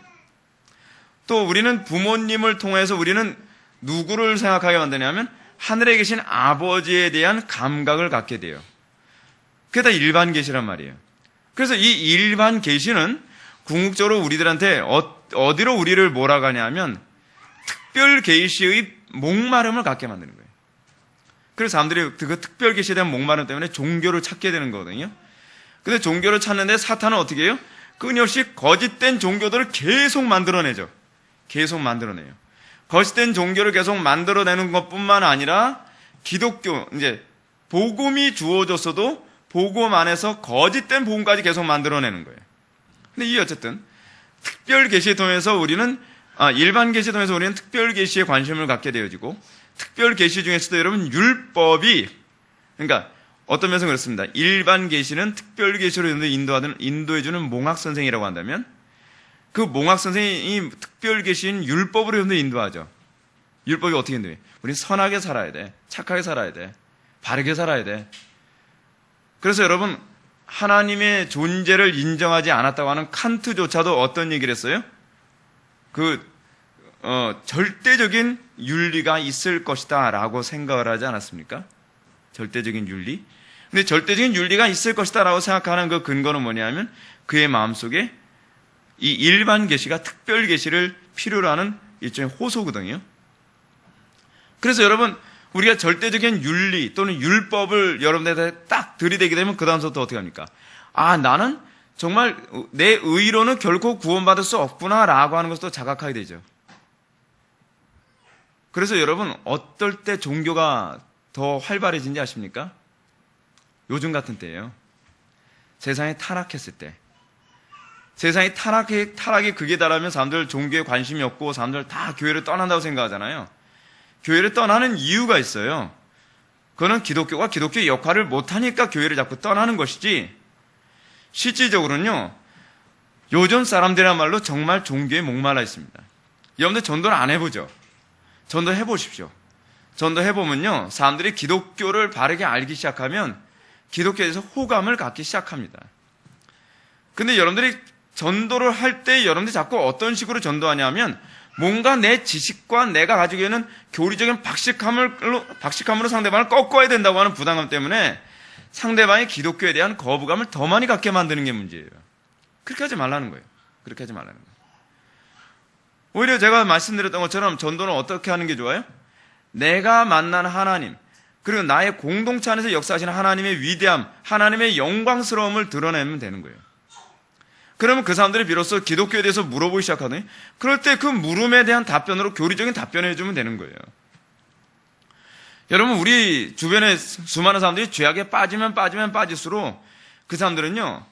또 우리는 부모님을 통해서 우리는 누구를 생각하게 만드냐면 하늘에 계신 아버지에 대한 감각을 갖게 돼요. 그게 다 일반 계시란 말이에요. 그래서 이 일반 계시는 궁극적으로 우리들한테 어디로 우리를 몰아가냐면 특별 계시의 목마름을 갖게 만드는 거예요. 그래서 사람들이 그 특별 계시에 대한 목마름 때문에 종교를 찾게 되는 거거든요. 근데 종교를 찾는데 사탄은 어떻게 해요? 끊임없이 거짓된 종교들을 계속 만들어내죠. 계속 만들어내요. 거짓된 종교를 계속 만들어내는 것뿐만 아니라 기독교, 이제 복음이 주어졌어도 복음 안에서 거짓된 복음까지 계속 만들어내는 거예요. 근데 이 어쨌든 특별 계시를 통해서 우리는 일반 계시를 통해서 우리는 특별 계시에 관심을 갖게 되어지고, 특별 계시 중에서도 여러분 율법이, 그러니까 어떤 면에서 그렇습니다. 일반 계시는 특별 계시로 인도해주는 몽학 선생이라고 한다면, 그 몽학 선생이 특별 계시인 율법으로 여러분들 인도하죠. 율법이 어떻게 인도해? 우리는 선하게 살아야 돼, 착하게 살아야 돼, 바르게 살아야 돼. 그래서 여러분, 하나님의 존재를 인정하지 않았다고 하는 칸트조차도 어떤 얘기를 했어요? 절대적인 윤리가 있을 것이다 라고 생각을 하지 않았습니까? 절대적인 윤리? 근데 절대적인 윤리가 있을 것이다 라고 생각하는 그 근거는 뭐냐면 그의 마음속에 이 일반 계시가 특별 계시를 필요로 하는 일종의 호소거든요. 그래서 여러분, 우리가 절대적인 윤리 또는 율법을 여러분들한테 딱 들이대게 되면 그 다음부터 어떻게 합니까? 나는 정말 내 의로는 결코 구원받을 수 없구나 라고 하는 것도 자각하게 되죠. 그래서 여러분, 어떨 때 종교가 더 활발해진지 아십니까? 요즘 같은 때예요. 세상이 타락했을 때. 세상이 타락이 극에 달하면 사람들 종교에 관심이 없고 사람들 다 교회를 떠난다고 생각하잖아요. 교회를 떠나는 이유가 있어요. 그거는 기독교가 기독교의 역할을 못하니까 교회를 자꾸 떠나는 것이지, 실질적으로는요, 요즘 사람들이야말로 정말 종교에 목말라 있습니다. 여러분들 전도를 안 해보죠? 전도 해보십시오. 전도 해보면요, 사람들이 기독교를 바르게 알기 시작하면 기독교에 대해서 호감을 갖기 시작합니다. 근데 여러분들이 전도를 할 때 여러분들이 자꾸 어떤 식으로 전도하냐면 뭔가 내 지식과 내가 가지고 있는 교리적인 박식함으로 상대방을 꺾어야 된다고 하는 부담감 때문에 상대방이 기독교에 대한 거부감을 더 많이 갖게 만드는 게 문제예요. 그렇게 하지 말라는 거예요. 그렇게 하지 말라는 거예요. 오히려 제가 말씀드렸던 것처럼 전도는 어떻게 하는 게 좋아요? 내가 만난 하나님, 그리고 나의 공동체 안에서 역사하시는 하나님의 위대함, 하나님의 영광스러움을 드러내면 되는 거예요. 그러면 그 사람들이 비로소 기독교에 대해서 물어보기 시작하더니, 그럴 때 그 물음에 대한 답변으로 교리적인 답변을 해주면 되는 거예요. 여러분, 우리 주변에 수많은 사람들이 죄악에 빠지면 빠질수록 그 사람들은요,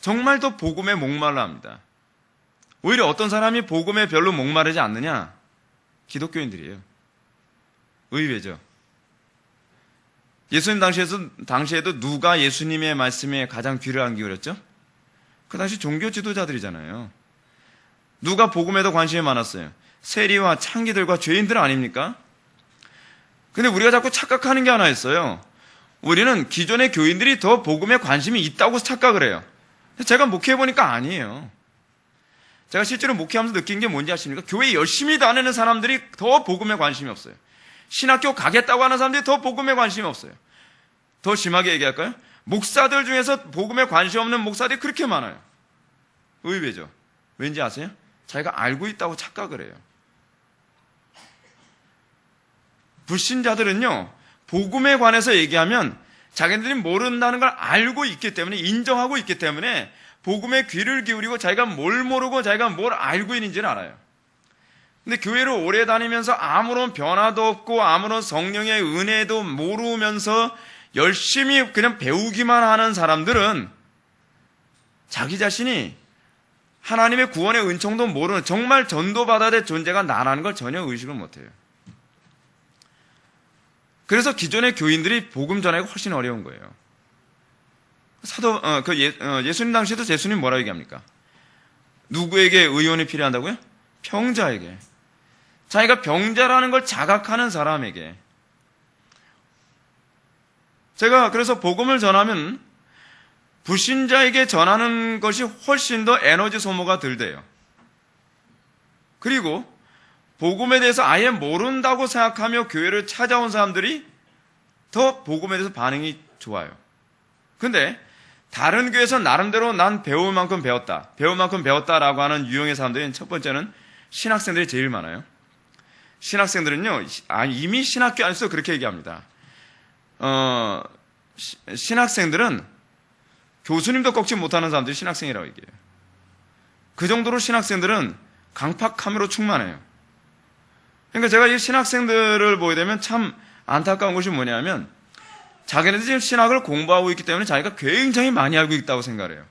정말 더 복음에 목말라 합니다. 오히려 어떤 사람이 복음에 별로 목마르지 않느냐? 기독교인들이에요. 의외죠. 예수님 당시에도 누가 예수님의 말씀에 가장 귀를 안 기울였죠? 그 당시 종교 지도자들이잖아요. 누가 복음에도 관심이 많았어요? 세리와 창기들과 죄인들 아닙니까? 근데 우리가 자꾸 착각하는 게 하나 있어요. 우리는 기존의 교인들이 더 복음에 관심이 있다고 착각을 해요. 제가 목회해보니까 아니에요. 제가 실제로 목회하면서 느낀 게 뭔지 아십니까? 교회 열심히 다니는 사람들이 더 복음에 관심이 없어요. 신학교 가겠다고 하는 사람들이 더 복음에 관심이 없어요. 더 심하게 얘기할까요? 목사들 중에서 복음에 관심 없는 목사들이 그렇게 많아요. 의외죠. 왠지 아세요? 자기가 알고 있다고 착각을 해요. 불신자들은요, 복음에 관해서 얘기하면 자기들이 모른다는 걸 알고 있기 때문에, 인정하고 있기 때문에 복음에 귀를 기울이고 자기가 뭘 모르고 자기가 뭘 알고 있는지를 알아요. 근데 교회를 오래 다니면서 아무런 변화도 없고 아무런 성령의 은혜도 모르면서 열심히 그냥 배우기만 하는 사람들은 자기 자신이 하나님의 구원의 은총도 모르는, 정말 전도받아야 될 존재가 나라는 걸 전혀 의식을 못해요. 그래서 기존의 교인들이 복음 전하기가 훨씬 어려운 거예요. 예수님 당시에도 예수님 뭐라고 얘기합니까? 누구에게 의원이 필요한다고요? 병자에게. 자기가 병자라는 걸 자각하는 사람에게. 제가 그래서 복음을 전하면 불신자에게 전하는 것이 훨씬 더 에너지 소모가 덜 돼요. 그리고 복음에 대해서 아예 모른다고 생각하며 교회를 찾아온 사람들이 더 복음에 대해서 반응이 좋아요. 근데 다른 교회에서 나름대로 난 배울 만큼 배웠다라고 하는 유형의 사람들은 첫 번째는 신학생들이 제일 많아요. 신학생들은요, 이미 신학교 안에서 그렇게 얘기합니다. 신학생들은 교수님도 꺾지 못하는 사람들이 신학생이라고 얘기해요. 그 정도로 신학생들은 강팍함으로 충만해요. 그러니까 제가 이 신학생들을 보게 되면 참 안타까운 것이 뭐냐면 자기네들이 지금 신학을 공부하고 있기 때문에 자기가 굉장히 많이 알고 있다고 생각해요.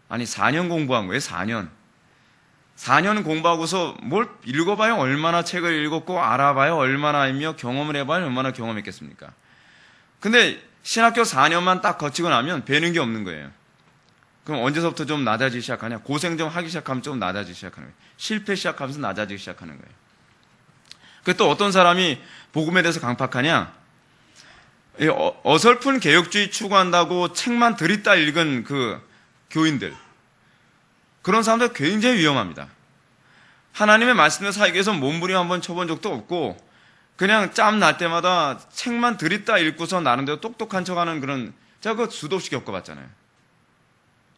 아니 4년 공부한 거예요. 4년 공부하고서 뭘 읽어봐요. 얼마나 책을 읽었고 알아봐요. 얼마나 알며 경험을 해봐요. 얼마나 경험했겠습니까? 근데 신학교 4년만 딱 거치고 나면 배는 게 없는 거예요. 그럼 언제서부터 좀 낮아지기 시작하냐? 고생 좀 하기 시작하면 좀 낮아지기 시작하는 거예요. 실패 시작하면서 낮아지기 시작하는 거예요. 그 또 어떤 사람이 복음에 대해서 강팍하냐? 어설픈 개혁주의 추구한다고 책만 들이다 읽은 그 교인들, 그런 사람들 굉장히 위험합니다. 하나님의 말씀을 살기 위해서 몸부림 한번 쳐본 적도 없고 그냥 짬 날 때마다 책만 들이다 읽고서 나름대로 똑똑한 척하는 그런, 제가 그거 수도 없이 겪어봤잖아요.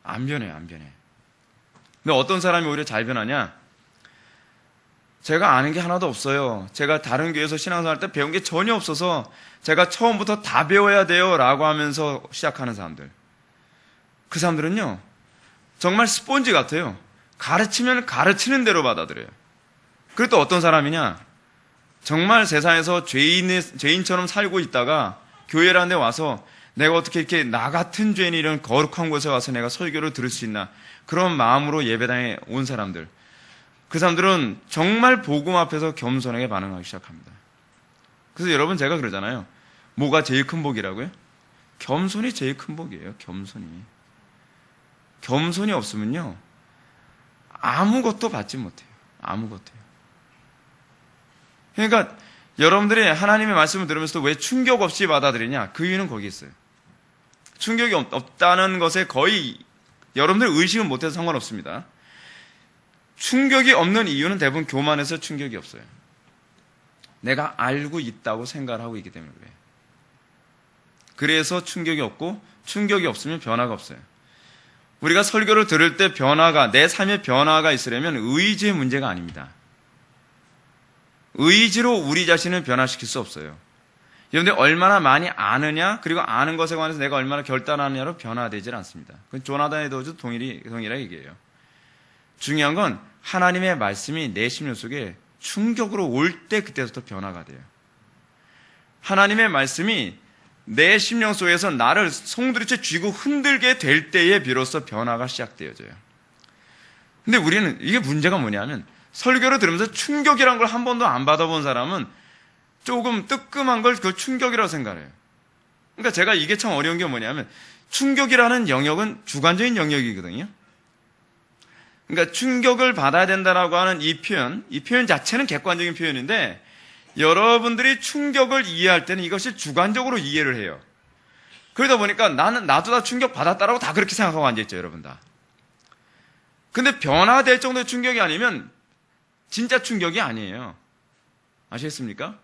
안 변해요. 근데 어떤 사람이 오히려 잘 변하냐? 제가 아는 게 하나도 없어요. 제가 다른 교회에서 신앙생활 할 때 배운 게 전혀 없어서 제가 처음부터 다 배워야 돼요 라고 하면서 시작하는 사람들, 그 사람들은요 정말 스폰지 같아요. 가르치면 가르치는 대로 받아들여요. 그리고 또 어떤 사람이냐, 정말 세상에서 죄인처럼 살고 있다가 교회라는 데 와서 내가 어떻게 이렇게 나 같은 죄인이 이런 거룩한 곳에 와서 내가 설교를 들을 수 있나, 그런 마음으로 예배당에 온 사람들, 그 사람들은 정말 복음 앞에서 겸손하게 반응하기 시작합니다. 그래서 여러분, 제가 그러잖아요. 뭐가 제일 큰 복이라고요? 겸손이 제일 큰 복이에요. 겸손이 없으면요 아무것도 받지 못해요. 아무것도요. 그러니까 여러분들이 하나님의 말씀을 들으면서도 왜 충격 없이 받아들이냐? 그 이유는 거기 있어요. 충격이 없다는 것에 거의 여러분들 의식은 못해서 상관없습니다. 충격이 없는 이유는 대부분 교만해서 충격이 없어요. 내가 알고 있다고 생각을 하고 있기 때문에 그래요. 그래서 충격이 없고, 충격이 없으면 변화가 없어요. 우리가 설교를 들을 때 내 삶에 변화가 있으려면 의지의 문제가 아닙니다. 의지로 우리 자신을 변화시킬 수 없어요. 여러분들 얼마나 많이 아느냐, 그리고 아는 것에 관해서 내가 얼마나 결단하느냐로 변화되질 않습니다. 그건 조나단 에드워즈도 동일하게 얘기해요. 중요한 건 하나님의 말씀이 내 심령 속에 충격으로 올 때 그때부터 변화가 돼요. 하나님의 말씀이 내 심령 속에서 나를 송두리째 쥐고 흔들게 될 때에 비로소 변화가 시작되어져요. 근데 우리는 이게 문제가 뭐냐면, 설교를 들으면서 충격이란 걸 한 번도 안 받아본 사람은 조금 뜨끔한 걸 그걸 충격이라고 생각해요. 그러니까 제가 이게 참 어려운 게 뭐냐면, 충격이라는 영역은 주관적인 영역이거든요. 그러니까 충격을 받아야 된다라고 하는 이 표현 자체는 객관적인 표현인데, 여러분들이 충격을 이해할 때는 이것이 주관적으로 이해를 해요. 그러다 보니까 나도 다 충격 받았다라고 다 그렇게 생각하고 앉아있죠, 여러분 다. 근데 변화될 정도의 충격이 아니면 진짜 충격이 아니에요. 아시겠습니까?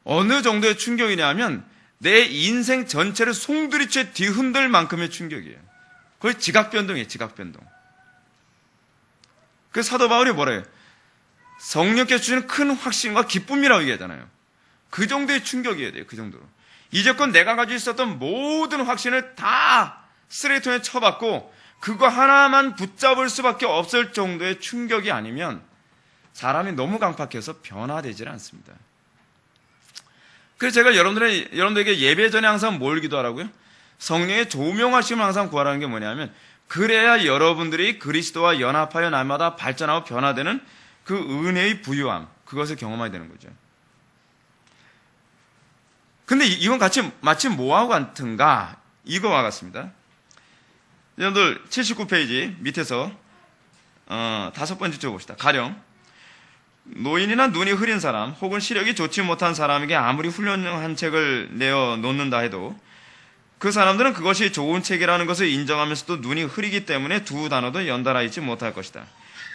어느 정도의 충격이냐면 내 인생 전체를 송두리째 뒤흔들 만큼의 충격이에요. 거의 지각변동이에요, 지각변동. 그 사도 바울이 뭐래요? 성령께서 주시는 큰 확신과 기쁨이라고 얘기하잖아요. 그 정도의 충격이어야 돼요, 그 정도로. 이제껏 내가 가지고 있었던 모든 확신을 다 쓰레기통에 쳐박고 그거 하나만 붙잡을 수밖에 없을 정도의 충격이 아니면 사람이 너무 강팍해서 변화되질 않습니다. 그래서 제가 여러분들에게 예배 전에 항상 뭘 기도하라고요? 성령의 조명하심을 항상 구하라는 게 뭐냐면, 그래야 여러분들이 그리스도와 연합하여 날마다 발전하고 변화되는 그 은혜의 부유함, 그것을 경험하게 되는 거죠. 근데 이건 마치 뭐하고 같은가? 이거와 같습니다. 여러분들 79페이지 밑에서 5번째 쪽 봅시다. 가령 노인이나 눈이 흐린 사람 혹은 시력이 좋지 못한 사람에게 아무리 훌륭한 책을 내어 놓는다 해도 그 사람들은 그것이 좋은 책이라는 것을 인정하면서도 눈이 흐리기 때문에 두 단어도 연달아 읽지 못할 것이다.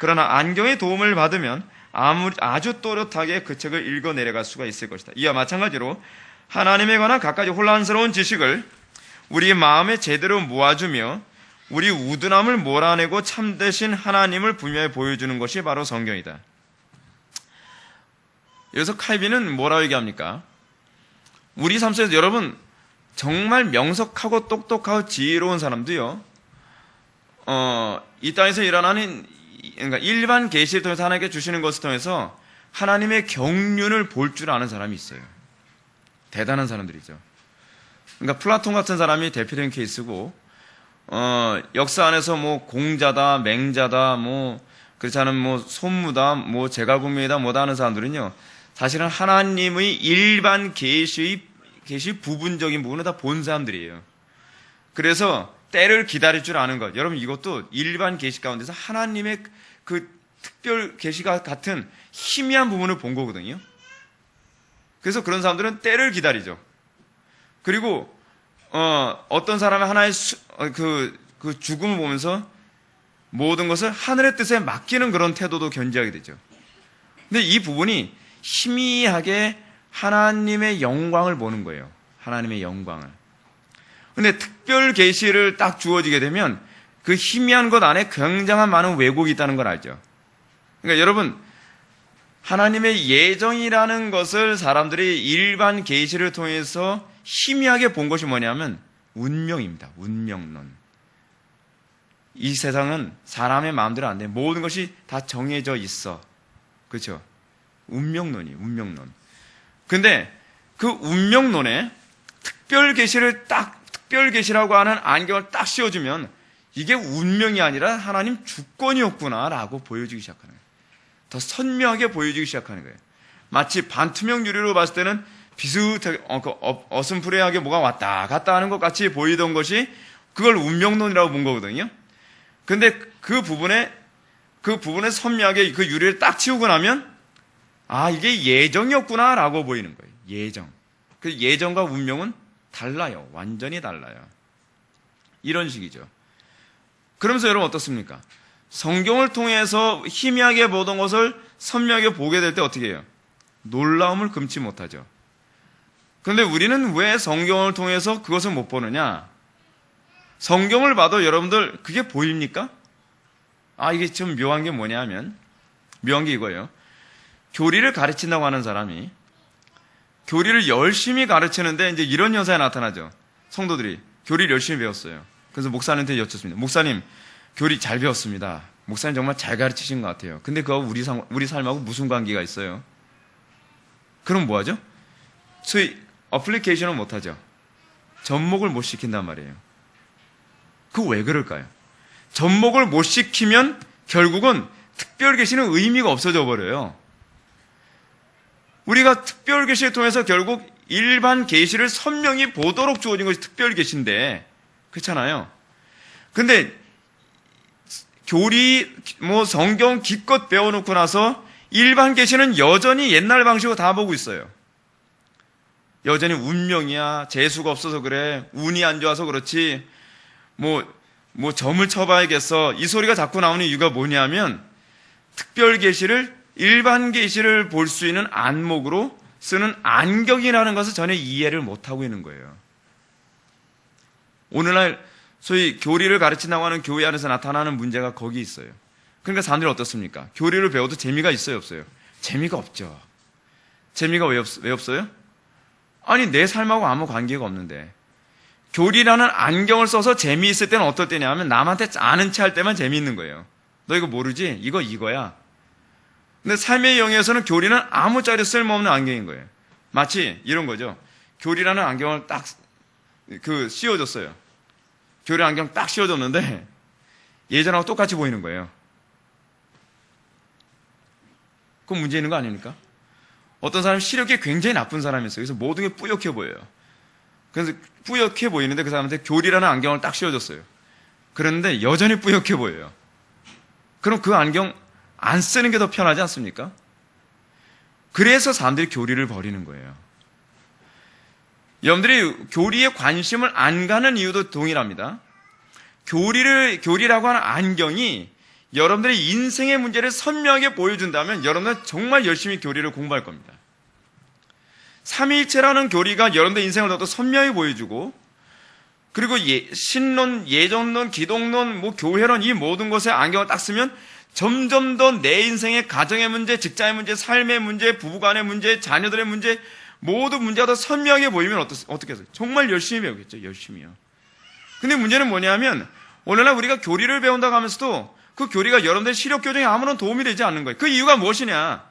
그러나 안경의 도움을 받으면 아주 또렷하게 그 책을 읽어 내려갈 수가 있을 것이다. 이와 마찬가지로 하나님에 관한 갖가지 혼란스러운 지식을 우리 마음에 제대로 모아주며 우리 우둔함을 몰아내고 참되신 하나님을 분명히 보여주는 것이 바로 성경이다. 여기서 칼빈은 뭐라고 얘기합니까? 우리 삶 속에서 여러분 정말 명석하고 똑똑하고 지혜로운 사람도요, 이 땅에서 일어나는 그러니까 일반 계시를 통해서 하나님께 주시는 것을 통해서 하나님의 경륜을 볼 줄 아는 사람이 있어요. 대단한 사람들이죠. 그러니까 플라톤 같은 사람이 대표적인 케이스고, 역사 안에서 뭐 공자다, 맹자다, 뭐 그렇지 않은 뭐 손무다, 뭐 제갈공명이다, 뭐다 하는 사람들은요, 사실은 하나님의 일반 계시 부분적인 부분을 다 본 사람들이에요. 그래서 때를 기다릴 줄 아는 것. 여러분 이것도 일반 계시 가운데서 하나님의 그 특별 계시가 같은 희미한 부분을 본 거거든요. 그래서 그런 사람들은 때를 기다리죠. 그리고 어떤 사람의 하나의 그 죽음을 보면서 모든 것을 하늘의 뜻에 맡기는 그런 태도도 견지하게 되죠. 근데 이 부분이 희미하게 하나님의 영광을 보는 거예요. 하나님의 영광을. 근데 특별 계시를 딱 주어지게 되면 그 희미한 것 안에 굉장한 많은 왜곡이 있다는 걸 알죠. 그러니까 여러분, 하나님의 예정이라는 것을 사람들이 일반 계시를 통해서 희미하게 본 것이 뭐냐면 운명입니다. 운명론. 이 세상은 사람의 마음대로 안 돼. 모든 것이 다 정해져 있어. 그렇죠? 운명론이 운명론. 근데 그 운명론에 특별 계시라고 하는 안경을 딱 씌워주면 이게 운명이 아니라 하나님 주권이었구나라고 보여주기 시작하는 거예요. 더 선명하게 보여주기 시작하는 거예요. 마치 반투명 유리로 봤을 때는 비슷하게 어슴푸레하게 뭐가 왔다 갔다 하는 것 같이 보이던 것이 그걸 운명론이라고 본 거거든요. 근데 그 부분에 선명하게 그 유리를 딱 치우고 나면 이게 예정이었구나라고 보이는 거예요. 예정. 그 예정과 운명은 달라요. 완전히 달라요. 이런 식이죠. 그러면서 여러분 어떻습니까? 성경을 통해서 희미하게 보던 것을 선명하게 보게 될 때 어떻게 해요? 놀라움을 금치 못하죠. 그런데 우리는 왜 성경을 통해서 그것을 못 보느냐? 성경을 봐도 여러분들 그게 보입니까? 이게 좀 묘한 게 뭐냐 하면, 묘한 게 이거예요. 교리를 가르친다고 하는 사람이 교리를 열심히 가르치는데 이제 이런 현상이 나타나죠. 성도들이 교리를 열심히 배웠어요. 그래서 목사님한테 여쭙습니다. 목사님, 교리 잘 배웠습니다. 목사님 정말 잘 가르치신 것 같아요. 근데 그거 우리 삶하고 무슨 관계가 있어요? 그럼 뭐 하죠? 소위 어플리케이션을 못 하죠. 접목을 못 시킨단 말이에요. 그거 왜 그럴까요? 접목을 못 시키면 결국은 특별 계시는 의미가 없어져 버려요. 우리가 특별 계시를 통해서 결국 일반 계시를 선명히 보도록 주어진 것이 특별 계시인데, 그렇잖아요. 근데 교리 성경 기껏 배워놓고 나서 일반 계시는 여전히 옛날 방식으로 다 보고 있어요. 여전히 운명이야, 재수가 없어서 그래, 운이 안 좋아서 그렇지, 점을 쳐봐야겠어, 이 소리가 자꾸 나오는 이유가 뭐냐면 특별 계시를 일반 계시를 볼 수 있는 안목으로 쓰는 안경이라는 것을 전혀 이해를 못하고 있는 거예요. 오늘날 소위 교리를 가르친다고 하는 교회 안에서 나타나는 문제가 거기 있어요. 그러니까 사람들이 어떻습니까? 교리를 배워도 재미가 있어요, 없어요? 재미가 없죠. 재미가 왜 없어요? 아니, 내 삶하고 아무 관계가 없는데. 교리라는 안경을 써서 재미있을 때는 어떨 때냐면 남한테 아는 체 할 때만 재미있는 거예요. 너 이거 모르지? 이거야. 근데 삶의 영역에서는 교리는 아무짝에도 쓸모없는 안경인 거예요. 마치 이런 거죠. 교리라는 안경을 딱 씌워줬어요. 교리 안경 딱 씌워줬는데 예전하고 똑같이 보이는 거예요. 그건 문제 있는 거 아닙니까? 어떤 사람이 시력이 굉장히 나쁜 사람이 있어요. 그래서 모든 게 뿌옇게 보여요. 그래서 뿌옇게 보이는데 그 사람한테 교리라는 안경을 딱 씌워줬어요. 그런데 여전히 뿌옇게 보여요. 그럼 그 안경 안 쓰는 게 더 편하지 않습니까? 그래서 사람들이 교리를 버리는 거예요. 여러분들이 교리에 관심을 안 가는 이유도 동일합니다. 교리라고 하는 안경이 여러분들의 인생의 문제를 선명하게 보여준다면 여러분들은 정말 열심히 교리를 공부할 겁니다. 삼위일체라는 교리가 여러분들 인생을 더더 선명히 보여주고, 그리고 신론, 예전론, 기독론, 교회론 이 모든 것에 안경을 딱 쓰면 점점 더 내 인생의 가정의 문제, 직장의 문제, 삶의 문제, 부부간의 문제, 자녀들의 문제, 모든 문제가 더 선명하게 보이면 어떻게 해서 정말 열심히 배우겠죠. 열심히요. 근데 문제는 뭐냐면 오늘날 우리가 교리를 배운다고 하면서도 그 교리가 여러분들의 시력 교정에 아무런 도움이 되지 않는 거예요. 그 이유가 무엇이냐?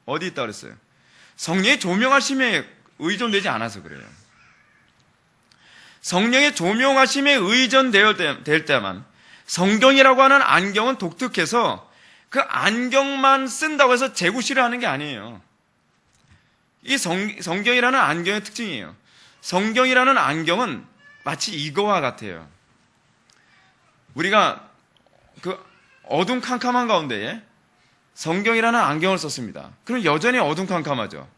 어디 있다 그랬어요? 성령의 조명하심에 의존되지 않아서 그래요. 성령의 조명하심에 의존될 때만, 성경이라고 하는 안경은 독특해서 그 안경만 쓴다고 해서 재구시를 하는 게 아니에요. 이 성경이라는 안경의 특징이에요. 성경이라는 안경은 마치 이거와 같아요. 우리가 그 어둠캄캄한 가운데에 성경이라는 안경을 썼습니다. 그럼 여전히 어둠캄캄하죠.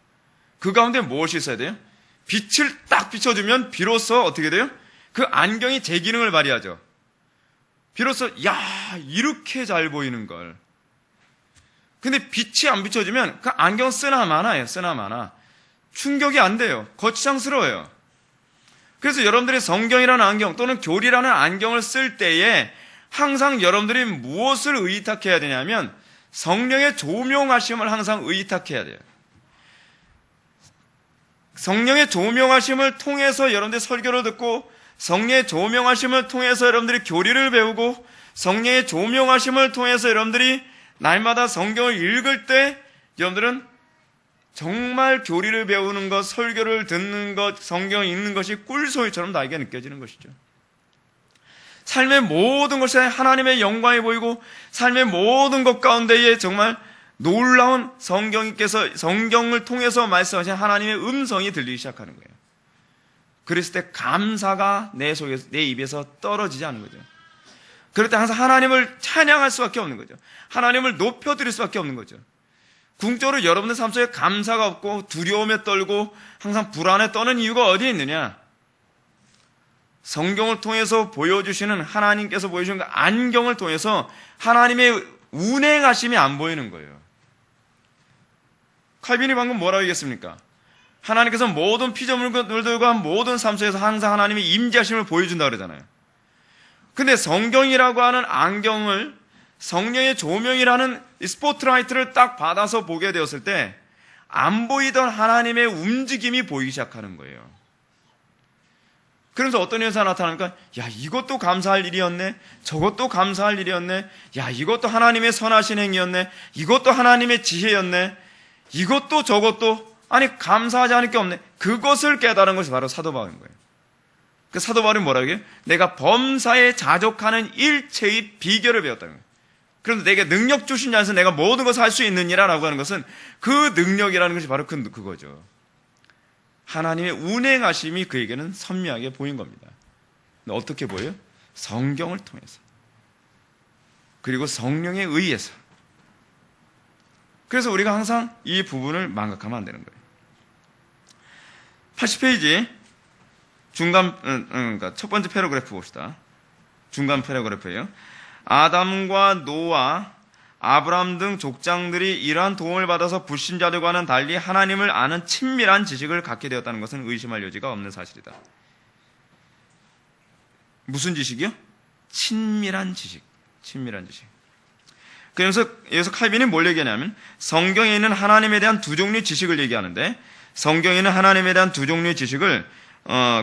그 가운데 무엇이 있어야 돼요? 빛을 딱 비춰주면 비로소 어떻게 돼요? 그 안경이 제 기능을 발휘하죠. 비로소 야, 이렇게 잘 보이는 걸. 근데 빛이 안 비춰주면 그 안경 쓰나 마나예요. 쓰나 마나. 충격이 안 돼요. 거추장스러워요. 그래서 여러분들이 성경이라는 안경 또는 교리라는 안경을 쓸 때에 항상 여러분들이 무엇을 의탁해야 되냐면 성령의 조명하심을 항상 의탁해야 돼요. 성령의 조명하심을 통해서 여러분들이 설교를 듣고, 성령의 조명하심을 통해서 여러분들이 교리를 배우고, 성령의 조명하심을 통해서 여러분들이 날마다 성경을 읽을 때 여러분들은 정말 교리를 배우는 것, 설교를 듣는 것, 성경을 읽는 것이 꿀소리처럼 나에게 느껴지는 것이죠. 삶의 모든 것에 하나님의 영광이 보이고 삶의 모든 것 가운데에 정말 놀라운 성경을 통해서 말씀하신 하나님의 음성이 들리기 시작하는 거예요. 그랬을 때 감사가 내 입에서 떨어지지 않는 거죠. 그럴 때 항상 하나님을 찬양할 수밖에 없는 거죠. 하나님을 높여드릴 수밖에 없는 거죠. 궁극적으로 여러분의 삶 속에 감사가 없고 두려움에 떨고 항상 불안에 떠는 이유가 어디에 있느냐? 성경을 통해서 보여주시는, 하나님께서 보여주시는 그 안경을 통해서 하나님의 운행하심이 안 보이는 거예요. 칼빈이 방금 뭐라고 얘기했습니까? 하나님께서 모든 피조물들과 모든 삶 속에서 항상 하나님의 임재하심을 보여준다고 그러잖아요. 근데 성경이라고 하는 안경을, 성령의 조명이라는 스포트라이트를 딱 받아서 보게 되었을 때 안 보이던 하나님의 움직임이 보이기 시작하는 거예요. 그래서 어떤 현상이 나타나니까, 야, 이것도 감사할 일이었네, 저것도 감사할 일이었네, 야, 이것도 하나님의 선하신 행위였네, 이것도 하나님의 지혜였네, 이것도 저것도, 아니 감사하지 않을 게 없네. 그것을 깨달은 것이 바로 사도 바울인 거예요. 그 사도 바울이 뭐라고 해요? 내가 범사에 자족하는 일체의 비결을 배웠다는 거예요. 그런데 내게 능력 주신 자에서 내가 모든 것을 할 수 있느니라라고 하는 것은 그 능력이라는 것이 바로 그거죠. 하나님의 운행하심이 그에게는 선명하게 보인 겁니다. 근데 어떻게 보여요? 성경을 통해서, 그리고 성령에 의해서. 그래서 우리가 항상 이 부분을 망각하면 안 되는 거예요. 80페이지 중간, 그러니까 첫 번째 패러그래프 봅시다. 중간 패러그래프예요. 아담과 노아, 아브라함 등 족장들이 이러한 도움을 받아서 불신자들과는 달리 하나님을 아는 친밀한 지식을 갖게 되었다는 것은 의심할 여지가 없는 사실이다. 무슨 지식이요? 친밀한 지식. 친밀한 지식. 그래서 여기서 칼빈이 뭘 얘기하냐면 성경에 있는 하나님에 대한 두 종류의 지식을 얘기하는데, 성경에 있는 하나님에 대한 두 종류의 지식을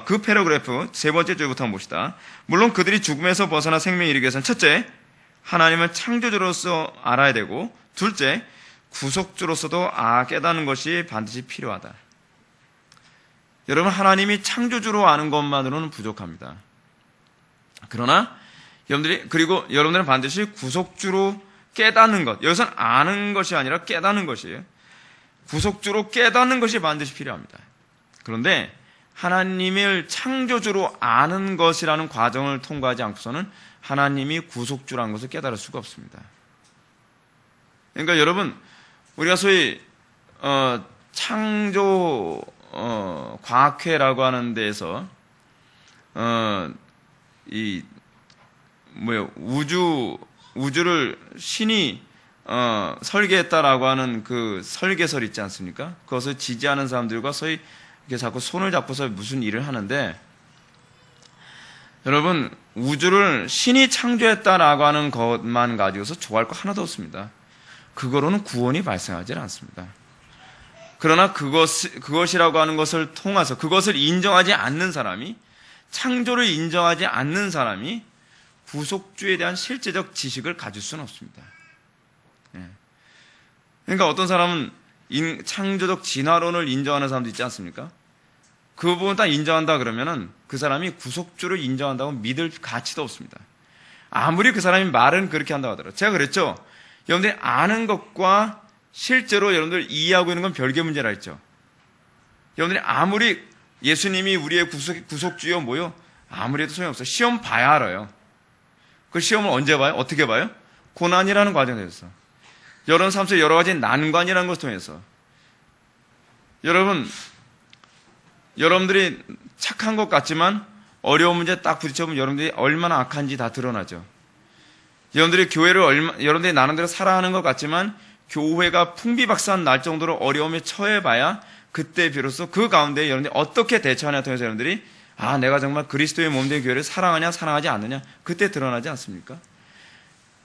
그 패러그래프 세 번째 줄부터 한번 봅시다. 물론 그들이 죽음에서 벗어나 생명에 이르기 위해서는 첫째, 하나님을 창조주로서 알아야 되고, 둘째, 구속주로서도 깨닫는 것이 반드시 필요하다. 여러분, 하나님이 창조주로 아는 것만으로는 부족합니다. 그러나 여러분들은 반드시 구속주로 깨닫는 것, 여기서는 아는 것이 아니라 깨닫는 것이에요. 구속주로 깨닫는 것이 반드시 필요합니다. 그런데 하나님을 창조주로 아는 것이라는 과정을 통과하지 않고서는 하나님이 구속주라는 것을 깨달을 수가 없습니다. 그러니까 여러분, 우리가 소위 창조 과학회라고 하는 데에서 우주를 신이 설계했다라고 하는 그 설계설 있지 않습니까? 그것을 지지하는 사람들과 소위 이렇게 자꾸 손을 잡고서 무슨 일을 하는데, 여러분, 우주를 신이 창조했다라고 하는 것만 가지고서 좋아할 거 하나도 없습니다. 그거로는 구원이 발생하지 않습니다. 그러나 그것이라고 하는 것을 통해서 그것을 인정하지 않는 사람이, 창조를 인정하지 않는 사람이 구속주에 대한 실제적 지식을 가질 수는 없습니다. 그러니까 어떤 사람은 창조적 진화론을 인정하는 사람도 있지 않습니까? 그 부분 딱 인정한다 그러면은 그 사람이 구속주를 인정한다고 믿을 가치도 없습니다. 아무리 그 사람이 말은 그렇게 한다고 하더라도. 제가 그랬죠. 여러분들이 아는 것과 실제로 여러분들 이해하고 있는 건 별개 문제라 했죠. 여러분들이 아무리 예수님이 우리의 구속주요 뭐요? 아무리 해도 소용없어요. 시험 봐야 알아요. 그 시험을 언제 봐요? 어떻게 봐요? 고난이라는 과정에서. 여러분 삶 속에 여러 가지 난관이라는 것을 통해서. 여러분들이 착한 것 같지만 어려운 문제 딱 부딪혀보면 여러분들이 얼마나 악한지 다 드러나죠. 여러분들이 여러분들이 나름대로 살아가는 것 같지만 교회가 풍비박산 날 정도로 어려움에 처해봐야 그때 비로소 그 가운데 여러분들이 어떻게 대처하냐 통해서 여러분들이 내가 정말 그리스도의 몸된 교회를 사랑하냐 사랑하지 않느냐 그때 드러나지 않습니까?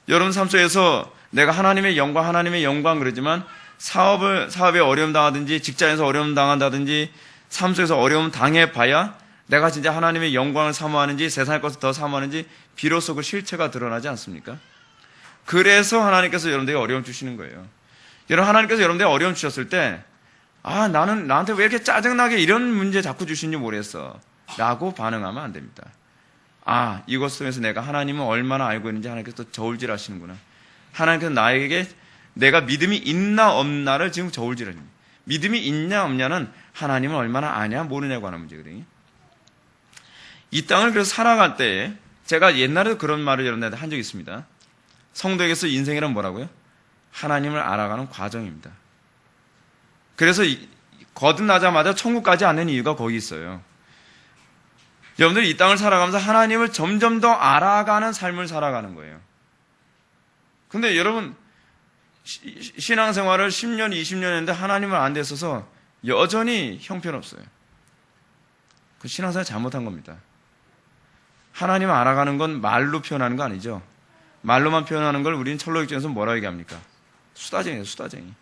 여러분 삶 속에서 내가 하나님의 영광 그러지만 사업에 어려움 당하든지 직장에서 어려움 당한다든지 삶 속에서 어려움 당해봐야 내가 진짜 하나님의 영광을 사모하는지 세상의 것을 더 사모하는지 비로소 그 실체가 드러나지 않습니까? 그래서 하나님께서 여러분들에게 어려움 주시는 거예요. 여러분 하나님께서 여러분들에게 어려움 주셨을 때 나는 나한테 왜 이렇게 짜증나게 이런 문제 자꾸 주시는지 모르겠어 라고 반응하면 안 됩니다. 이것 통해서 내가 하나님은 얼마나 알고 있는지 하나님께서 또 저울질 하시는구나. 하나님께서 나에게 내가 믿음이 있나 없나를 지금 저울질 하십니다. 믿음이 있냐 없냐는 하나님은 얼마나 아냐 모르냐고 하는 문제거든요. 이 땅을 그래서 살아갈 때에 제가 옛날에도 그런 말을 여러분한테 한 적이 있습니다. 성도에게서 인생이란 뭐라고요? 하나님을 알아가는 과정입니다. 그래서 거듭나자마자 천국 가지 않는 이유가 거기 있어요. 여러분들이 이 땅을 살아가면서 하나님을 점점 더 알아가는 삶을 살아가는 거예요. 근데 여러분 신앙생활을 10년, 20년 했는데 하나님을 안 됐어서 여전히 형편없어요. 그 신앙생활 잘못한 겁니다. 하나님을 알아가는 건 말로 표현하는 거 아니죠. 말로만 표현하는 걸 우리는 철로역정에서 뭐라고 얘기합니까? 수다쟁이에요, 수다쟁이.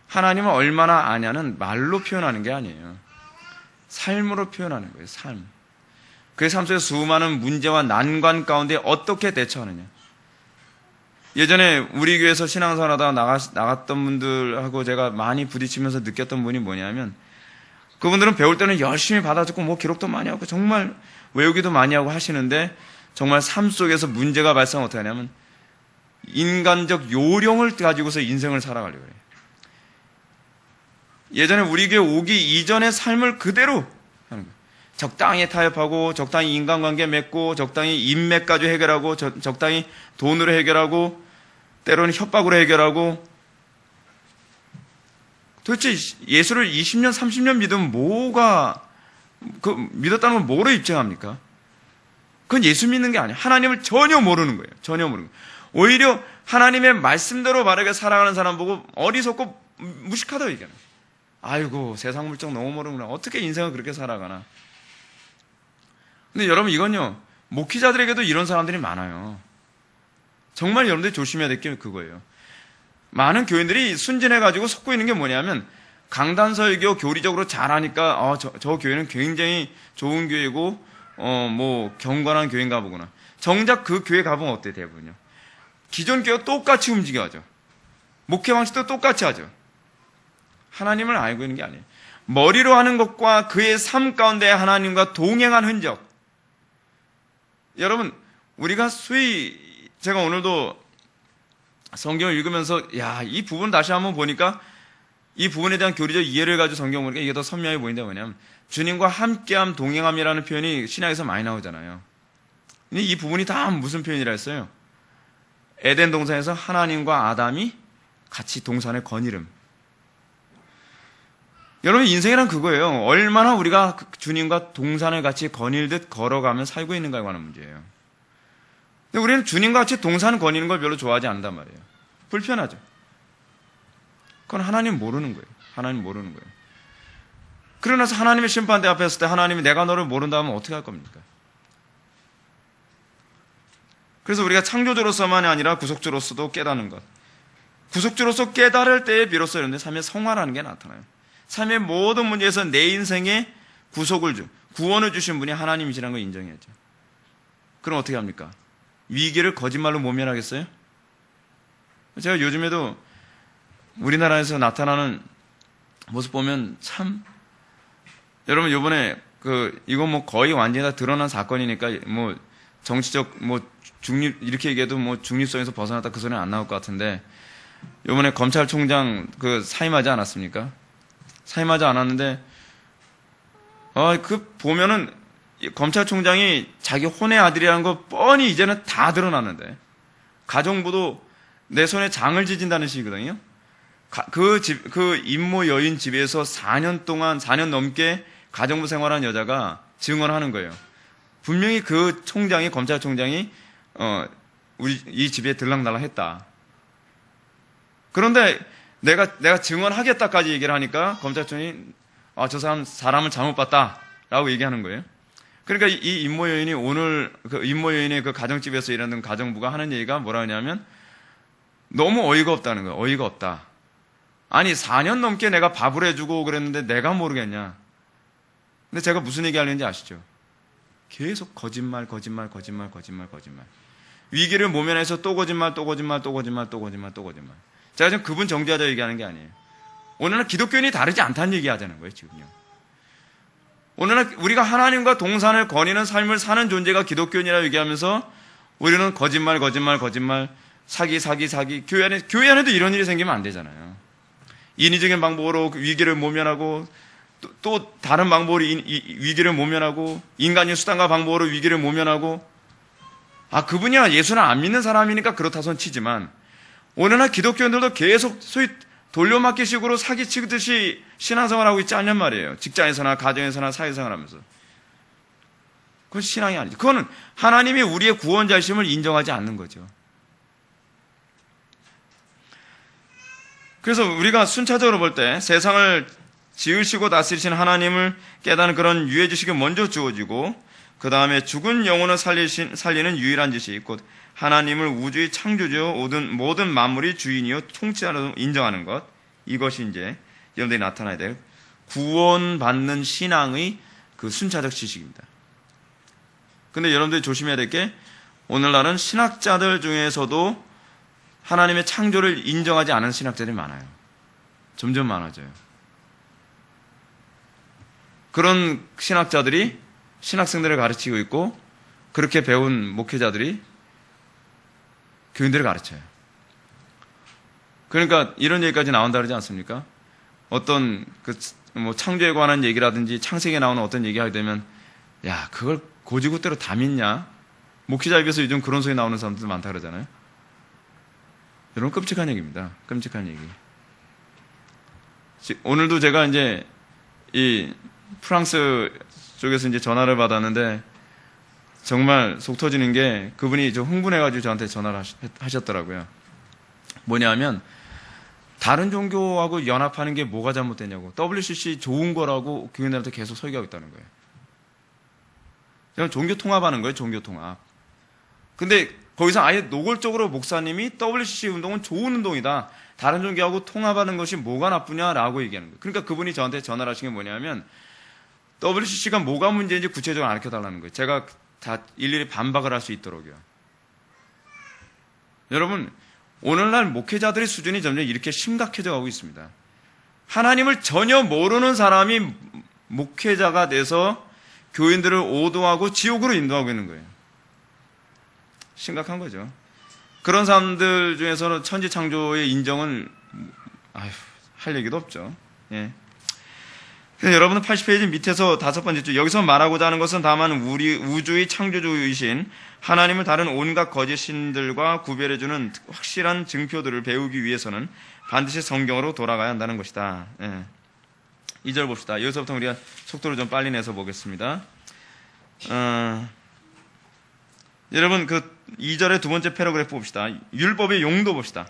하나님을 얼마나 아냐는 말로 표현하는 게 아니에요. 삶으로 표현하는 거예요, 삶. 그 삶 속에 수많은 문제와 난관 가운데 어떻게 대처하느냐. 예전에 우리 교회에서 신앙생활 하다가 나갔던 분들하고 제가 많이 부딪히면서 느꼈던 분이 뭐냐면 그분들은 배울 때는 열심히 받아 적고 기록도 많이 하고 정말 외우기도 많이 하고 하시는데 정말 삶 속에서 문제가 발생하면 어떻게 하냐면 인간적 요령을 가지고서 인생을 살아가려고 해요. 예전에 우리 교회 오기 이전의 삶을 그대로 하는 거예요. 적당히 타협하고 적당히 인간관계 맺고 적당히 인맥까지 해결하고 적당히 돈으로 해결하고 때로는 협박으로 해결하고 도대체 예수를 20년 30년 믿으면 믿었다는 건 뭐로 입증합니까? 그건 예수 믿는 게 아니에요. 하나님을 전혀 모르는 거예요. 전혀 모르는 거예요. 오히려 하나님의 말씀대로 바르게 살아가는 사람 보고 어리석고 무식하다고 얘기하는 거예요. 아이고 세상 물정 너무 모르는구나. 어떻게 인생을 그렇게 살아가나. 근데 여러분 이건요 목회자들에게도 이런 사람들이 많아요. 정말 여러분들이 조심해야 될 게 그거예요. 많은 교인들이 순진해가지고 속고 있는 게 뭐냐면 강단설교 교리적으로 잘하니까 저 교회는 굉장히 좋은 교회고 경건한 교회인가 보구나. 정작 그 교회 가보면 어때요? 대부분요. 기존 교회와 똑같이 움직여야죠. 목회 방식도 똑같이 하죠. 하나님을 알고 있는 게 아니에요. 머리로 하는 것과 그의 삶 가운데 하나님과 동행한 흔적. 여러분 우리가 제가 오늘도 성경을 읽으면서 이 부분 다시 한번 보니까 이 부분에 대한 교리적 이해를 가지고 성경 보니까 이게 더 선명해 보인다. 뭐냐면 주님과 함께함 동행함이라는 표현이 신약에서 많이 나오잖아요. 근데 이 부분이 다 무슨 표현이라 했어요? 에덴 동산에서 하나님과 아담이 같이 동산을 거니름. 여러분 인생이란 그거예요. 얼마나 우리가 주님과 동산을 같이 거닐듯 걸어가며 살고 있는가에 관한 문제예요. 근데 우리는 주님과 같이 동산 거니는 걸 별로 좋아하지 않는단 말이에요. 불편하죠. 그건 하나님 모르는 거예요. 하나님 모르는 거예요. 그러고 나서 하나님의 심판대 앞에 섰을 때 하나님이 내가 너를 모른다 하면 어떻게 할 겁니까? 그래서 우리가 창조주로서만이 아니라 구속주로서도 깨닫는 것. 구속주로서 깨달을 때에 비로소 이런데 삶의 성화라는 게 나타나요. 삶의 모든 문제에서 내 인생에 구원을 주신 분이 하나님이시라는 걸 인정해야죠. 그럼 어떻게 합니까? 위기를 거짓말로 모면하겠어요? 제가 요즘에도 우리나라에서 나타나는 모습 보면 참, 여러분 요번에 이건 뭐 거의 완전히 다 드러난 사건이니까 뭐 정치적 중립 이렇게 얘기해도 뭐 중립성에서 벗어났다 그 소리는 안 나올 것 같은데, 요번에 검찰총장 사임하지 않았습니까? 사임하지 않았는데 보면은 검찰총장이 자기 혼의 아들이라는 거 뻔히 이제는 다 드러났는데, 가정부도 내 손에 장을 지진다는 식이거든요. 그 임모 여인 집에서 4년 넘게 가정부 생활한 여자가 증언하는 거예요. 분명히 그 검찰총장이 우리 이 집에 들락날락 했다. 그런데 내가 증언하겠다까지 얘기를 하니까 검찰총장이 저 사람을 잘못 봤다라고 얘기하는 거예요. 그러니까 이 임모 여인이 오늘 임모 여인의 그 가정집에서 일하는 가정부가 하는 얘기가 뭐라 하냐면 너무 어이가 없다는 거예요. 어이가 없다. 아니 4년 넘게 내가 밥을 해주고 그랬는데 내가 모르겠냐. 근데 제가 무슨 얘기 하려는지 아시죠? 계속 거짓말. 위기를 모면해서 또 거짓말. 제가 지금 그분 정죄하자 얘기하는 게 아니에요. 오늘날 기독교인이 다르지 않다는 얘기 하자는 거예요, 지금요. 오늘날 우리가 하나님과 동산을 거니는 삶을 사는 존재가 기독교인이라고 얘기하면서 우리는 거짓말, 사기. 교회 안에도 이런 일이 생기면 안 되잖아요. 인위적인 방법으로 위기를 모면하고 또 다른 방법으로 위기를 모면하고 인간의 수단과 방법으로 위기를 모면하고 그분이야 예수는 안 믿는 사람이니까 그렇다 손 치지만 오늘날 기독교인들도 계속 소위 돌려막기식으로 사기치듯이 신앙생활하고 있지 않냔 말이에요. 직장에서나 가정에서나 사회생활하면서. 그건 신앙이 아니죠. 그거는 하나님이 우리의 구원자이심을 인정하지 않는 거죠. 그래서 우리가 순차적으로 볼 때 세상을 지으시고 다스리신 하나님을 깨닫는 그런 유해지식이 먼저 주어지고 그 다음에 죽은 영혼을 살리는 유일한 지식 곧 하나님을 우주의 창조주요 모든 만물의 주인이요 통치자로 인정하는 것, 이것이 이제 여러분들이 나타나야 될 구원받는 신앙의 그 순차적 지식입니다. 근데 여러분들이 조심해야 될 게 오늘날은 신학자들 중에서도 하나님의 창조를 인정하지 않은 신학자들이 많아요. 점점 많아져요. 그런 신학자들이 신학생들을 가르치고 있고 그렇게 배운 목회자들이 교인들을 가르쳐요. 그러니까 이런 얘기까지 나온다 그러지 않습니까? 어떤 창조에 관한 얘기라든지 창세기에 나오는 어떤 얘기하게 되면 야 그걸 고지고대로 다 믿냐? 목회자 입에서 요즘 그런 소리 나오는 사람들 많다 그러잖아요. 여러분 끔찍한 얘기입니다. 끔찍한 얘기. 오늘도 제가 이제 이 프랑스 쪽에서 이제 전화를 받았는데 정말 속 터지는 게 그분이 좀 흥분해가지고 저한테 전화를 하셨더라고요. 뭐냐면 다른 종교하고 연합하는 게 뭐가 잘못됐냐고. WCC 좋은 거라고 교인들한테 계속 설교하고 있다는 거예요. 그냥 종교 통합하는 거예요. 종교 통합. 근데 거기서 아예 노골적으로 목사님이 WCC 운동은 좋은 운동이다. 다른 종교하고 통합하는 것이 뭐가 나쁘냐라고 얘기하는 거예요. 그러니까 그분이 저한테 전화를 하신 게 뭐냐면 WCC가 뭐가 문제인지 구체적으로 알려달라는 거예요. 제가 다 일일이 반박을 할 수 있도록요. 여러분, 오늘날 목회자들의 수준이 점점 이렇게 심각해져 가고 있습니다. 하나님을 전혀 모르는 사람이 목회자가 돼서 교인들을 오도하고 지옥으로 인도하고 있는 거예요. 심각한 거죠. 그런 사람들 중에서는 천지창조의 인정은 할 얘기도 없죠. 예. 그래서 여러분은 80페이지 밑에서 5번째 줄 여기서 말하고자 하는 것은 다만 우리 우주의 창조주이신 하나님을 다른 온갖 거짓 신들과 구별해주는 확실한 증표들을 배우기 위해서는 반드시 성경으로 돌아가야 한다는 것이다. 예. 2절 봅시다. 여기서부터 우리가 속도를 좀 빨리 내서 보겠습니다. 여러분 2절의 두 번째 패러그래프 봅시다. 율법의 용도 봅시다.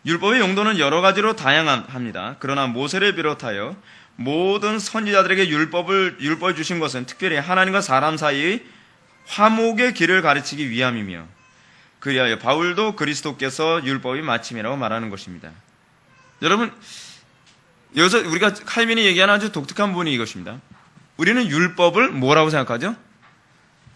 율법의 용도는 여러 가지로 다양합니다. 그러나 모세를 비롯하여 모든 선지자들에게 율법을 주신 것은 특별히 하나님과 사람 사이의 화목의 길을 가르치기 위함이며, 그리하여 바울도 그리스도께서 율법이 마침이라고 말하는 것입니다. 여러분, 여기서 우리가 칼빈이 얘기하는 아주 독특한 부분이 이것입니다. 우리는 율법을 뭐라고 생각하죠?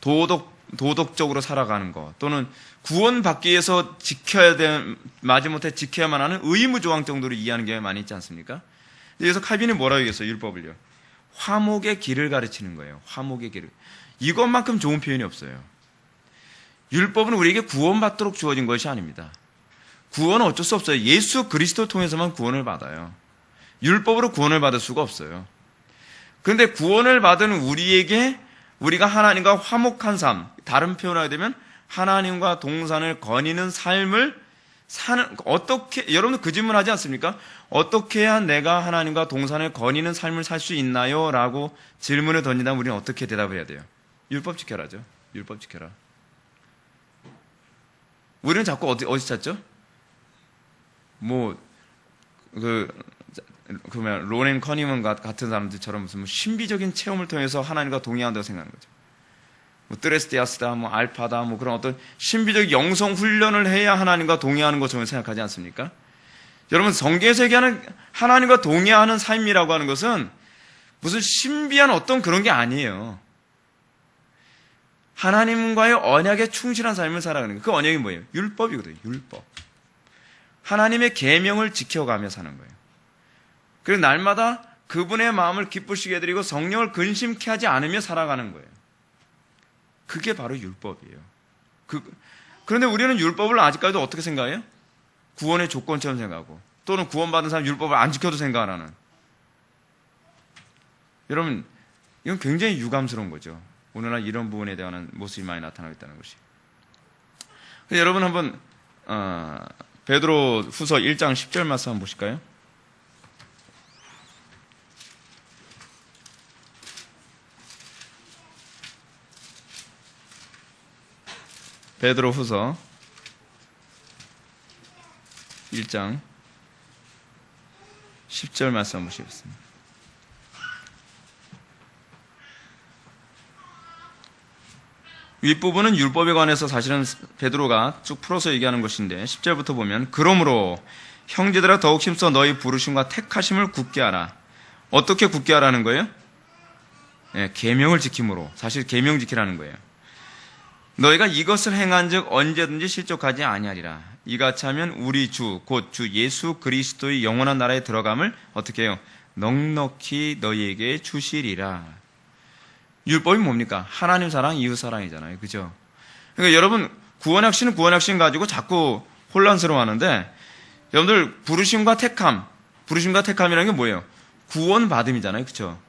도덕적으로 살아가는 것, 또는 구원받기 위해서 지켜야 될, 마지못해 지켜야만 하는 의무조항 정도로 이해하는 경우가 많이 있지 않습니까? 여기서 칼빈이 뭐라고 얘기했어요? 율법을요. 화목의 길을 가르치는 거예요. 화목의 길을. 이것만큼 좋은 표현이 없어요. 율법은 우리에게 구원받도록 주어진 것이 아닙니다. 구원은 어쩔 수 없어요. 예수 그리스도 통해서만 구원을 받아요. 율법으로 구원을 받을 수가 없어요. 그런데 구원을 받은 우리에게 우리가 하나님과 화목한 삶, 다른 표현을 하게 되면 하나님과 동산을 거니는 삶을 사는, 어떻게, 여러분 그 질문 하지 않습니까? 어떻게 해야 내가 하나님과 동산을 거니는 삶을 살 수 있나요? 라고 질문을 던진다면 우리는 어떻게 대답을 해야 돼요? 율법 지켜라죠. 율법 지켜라. 우리는 자꾸 어디 찾죠? 그러면 로넨 커니먼 같은 사람들처럼 무슨 신비적인 체험을 통해서 하나님과 동의한다고 생각하는 거죠. 뜨레스티아스다, 알파다, 그런 어떤 신비적 영성 훈련을 해야 하나님과 동의하는 것처럼 생각하지 않습니까? 여러분, 성경에서 얘기하는 하나님과 동의하는 삶이라고 하는 것은 무슨 신비한 어떤 그런 게 아니에요. 하나님과의 언약에 충실한 삶을 살아가는 거예요. 그 언약이 뭐예요? 율법이거든요. 율법. 하나님의 계명을 지켜가며 사는 거예요. 그리고 날마다 그분의 마음을 기쁘시게 해드리고 성령을 근심케 하지 않으며 살아가는 거예요. 그게 바로 율법이에요. 그런데 우리는 율법을 아직까지도 어떻게 생각해요? 구원의 조건처럼 생각하고, 또는 구원받은 사람 율법을 안 지켜도 생각하는. 여러분, 이건 굉장히 유감스러운 거죠. 오늘날 이런 부분에 대한 모습이 많이 나타나고 있다는 것이. 여러분 한번 베드로 후서 1장 10절 말씀 한번 보실까요? 베드로 후서 1장 10절 말씀 한번 보시겠습니다. 윗부분은 율법에 관해서 사실은 베드로가 쭉 풀어서 얘기하는 것인데 10절부터 보면, 그러므로 형제들아 더욱 힘써 너희 부르심과 택하심을 굳게 하라. 어떻게 굳게 하라는 거예요? 계명을 지킴으로. 사실 계명 지키라는 거예요. 너희가 이것을 행한즉 언제든지 실족하지 아니하리라. 이같이 하면 우리 주 곧 주 예수 그리스도의 영원한 나라에 들어감을 어떻게 해요? 넉넉히 너희에게 주시리라. 율법이 뭡니까? 하나님 사랑, 이웃 사랑이잖아요. 그죠? 그러니까 여러분, 구원혁신은 구원혁신 가지고 자꾸 혼란스러워하는데, 여러분들 부르심과 택함이라는 게 뭐예요? 구원받음이잖아요. 그죠?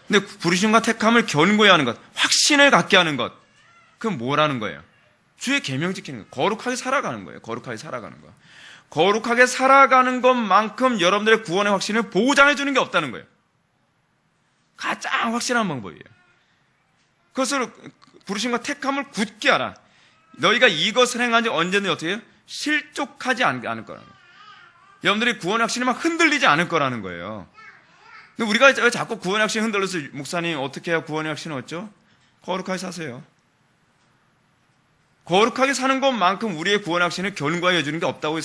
근데 부르심과 택함을 견고히 하는 것, 확신을 갖게 하는 것, 그건 뭐라는 거예요? 주의 계명 지키는 거예요. 거룩하게 살아가는 거예요. 거룩하게 살아가는 거. 거룩하게 살아가는 것만큼 여러분들의 구원의 확신을 보장해 주는 게 없다는 거예요. 가장 확실한 방법이에요. 그것을 부르심과 택함을 굳게 하라. 너희가 이것을 행한지 언제든지 어떻게 해요? 실족하지 않을 거라는 거예요. 여러분들이 구원의 확신이 막 흔들리지 않을 거라는 거예요. 근데 우리가 왜 자꾸 구원의 확신이 흔들려서, 목사님 어떻게 해야 구원의 확신을 얻죠? 거룩하게 사세요. 거룩하게 사는 것만큼 우리의 구원의 확신을 견고하게 해주는 게 없다고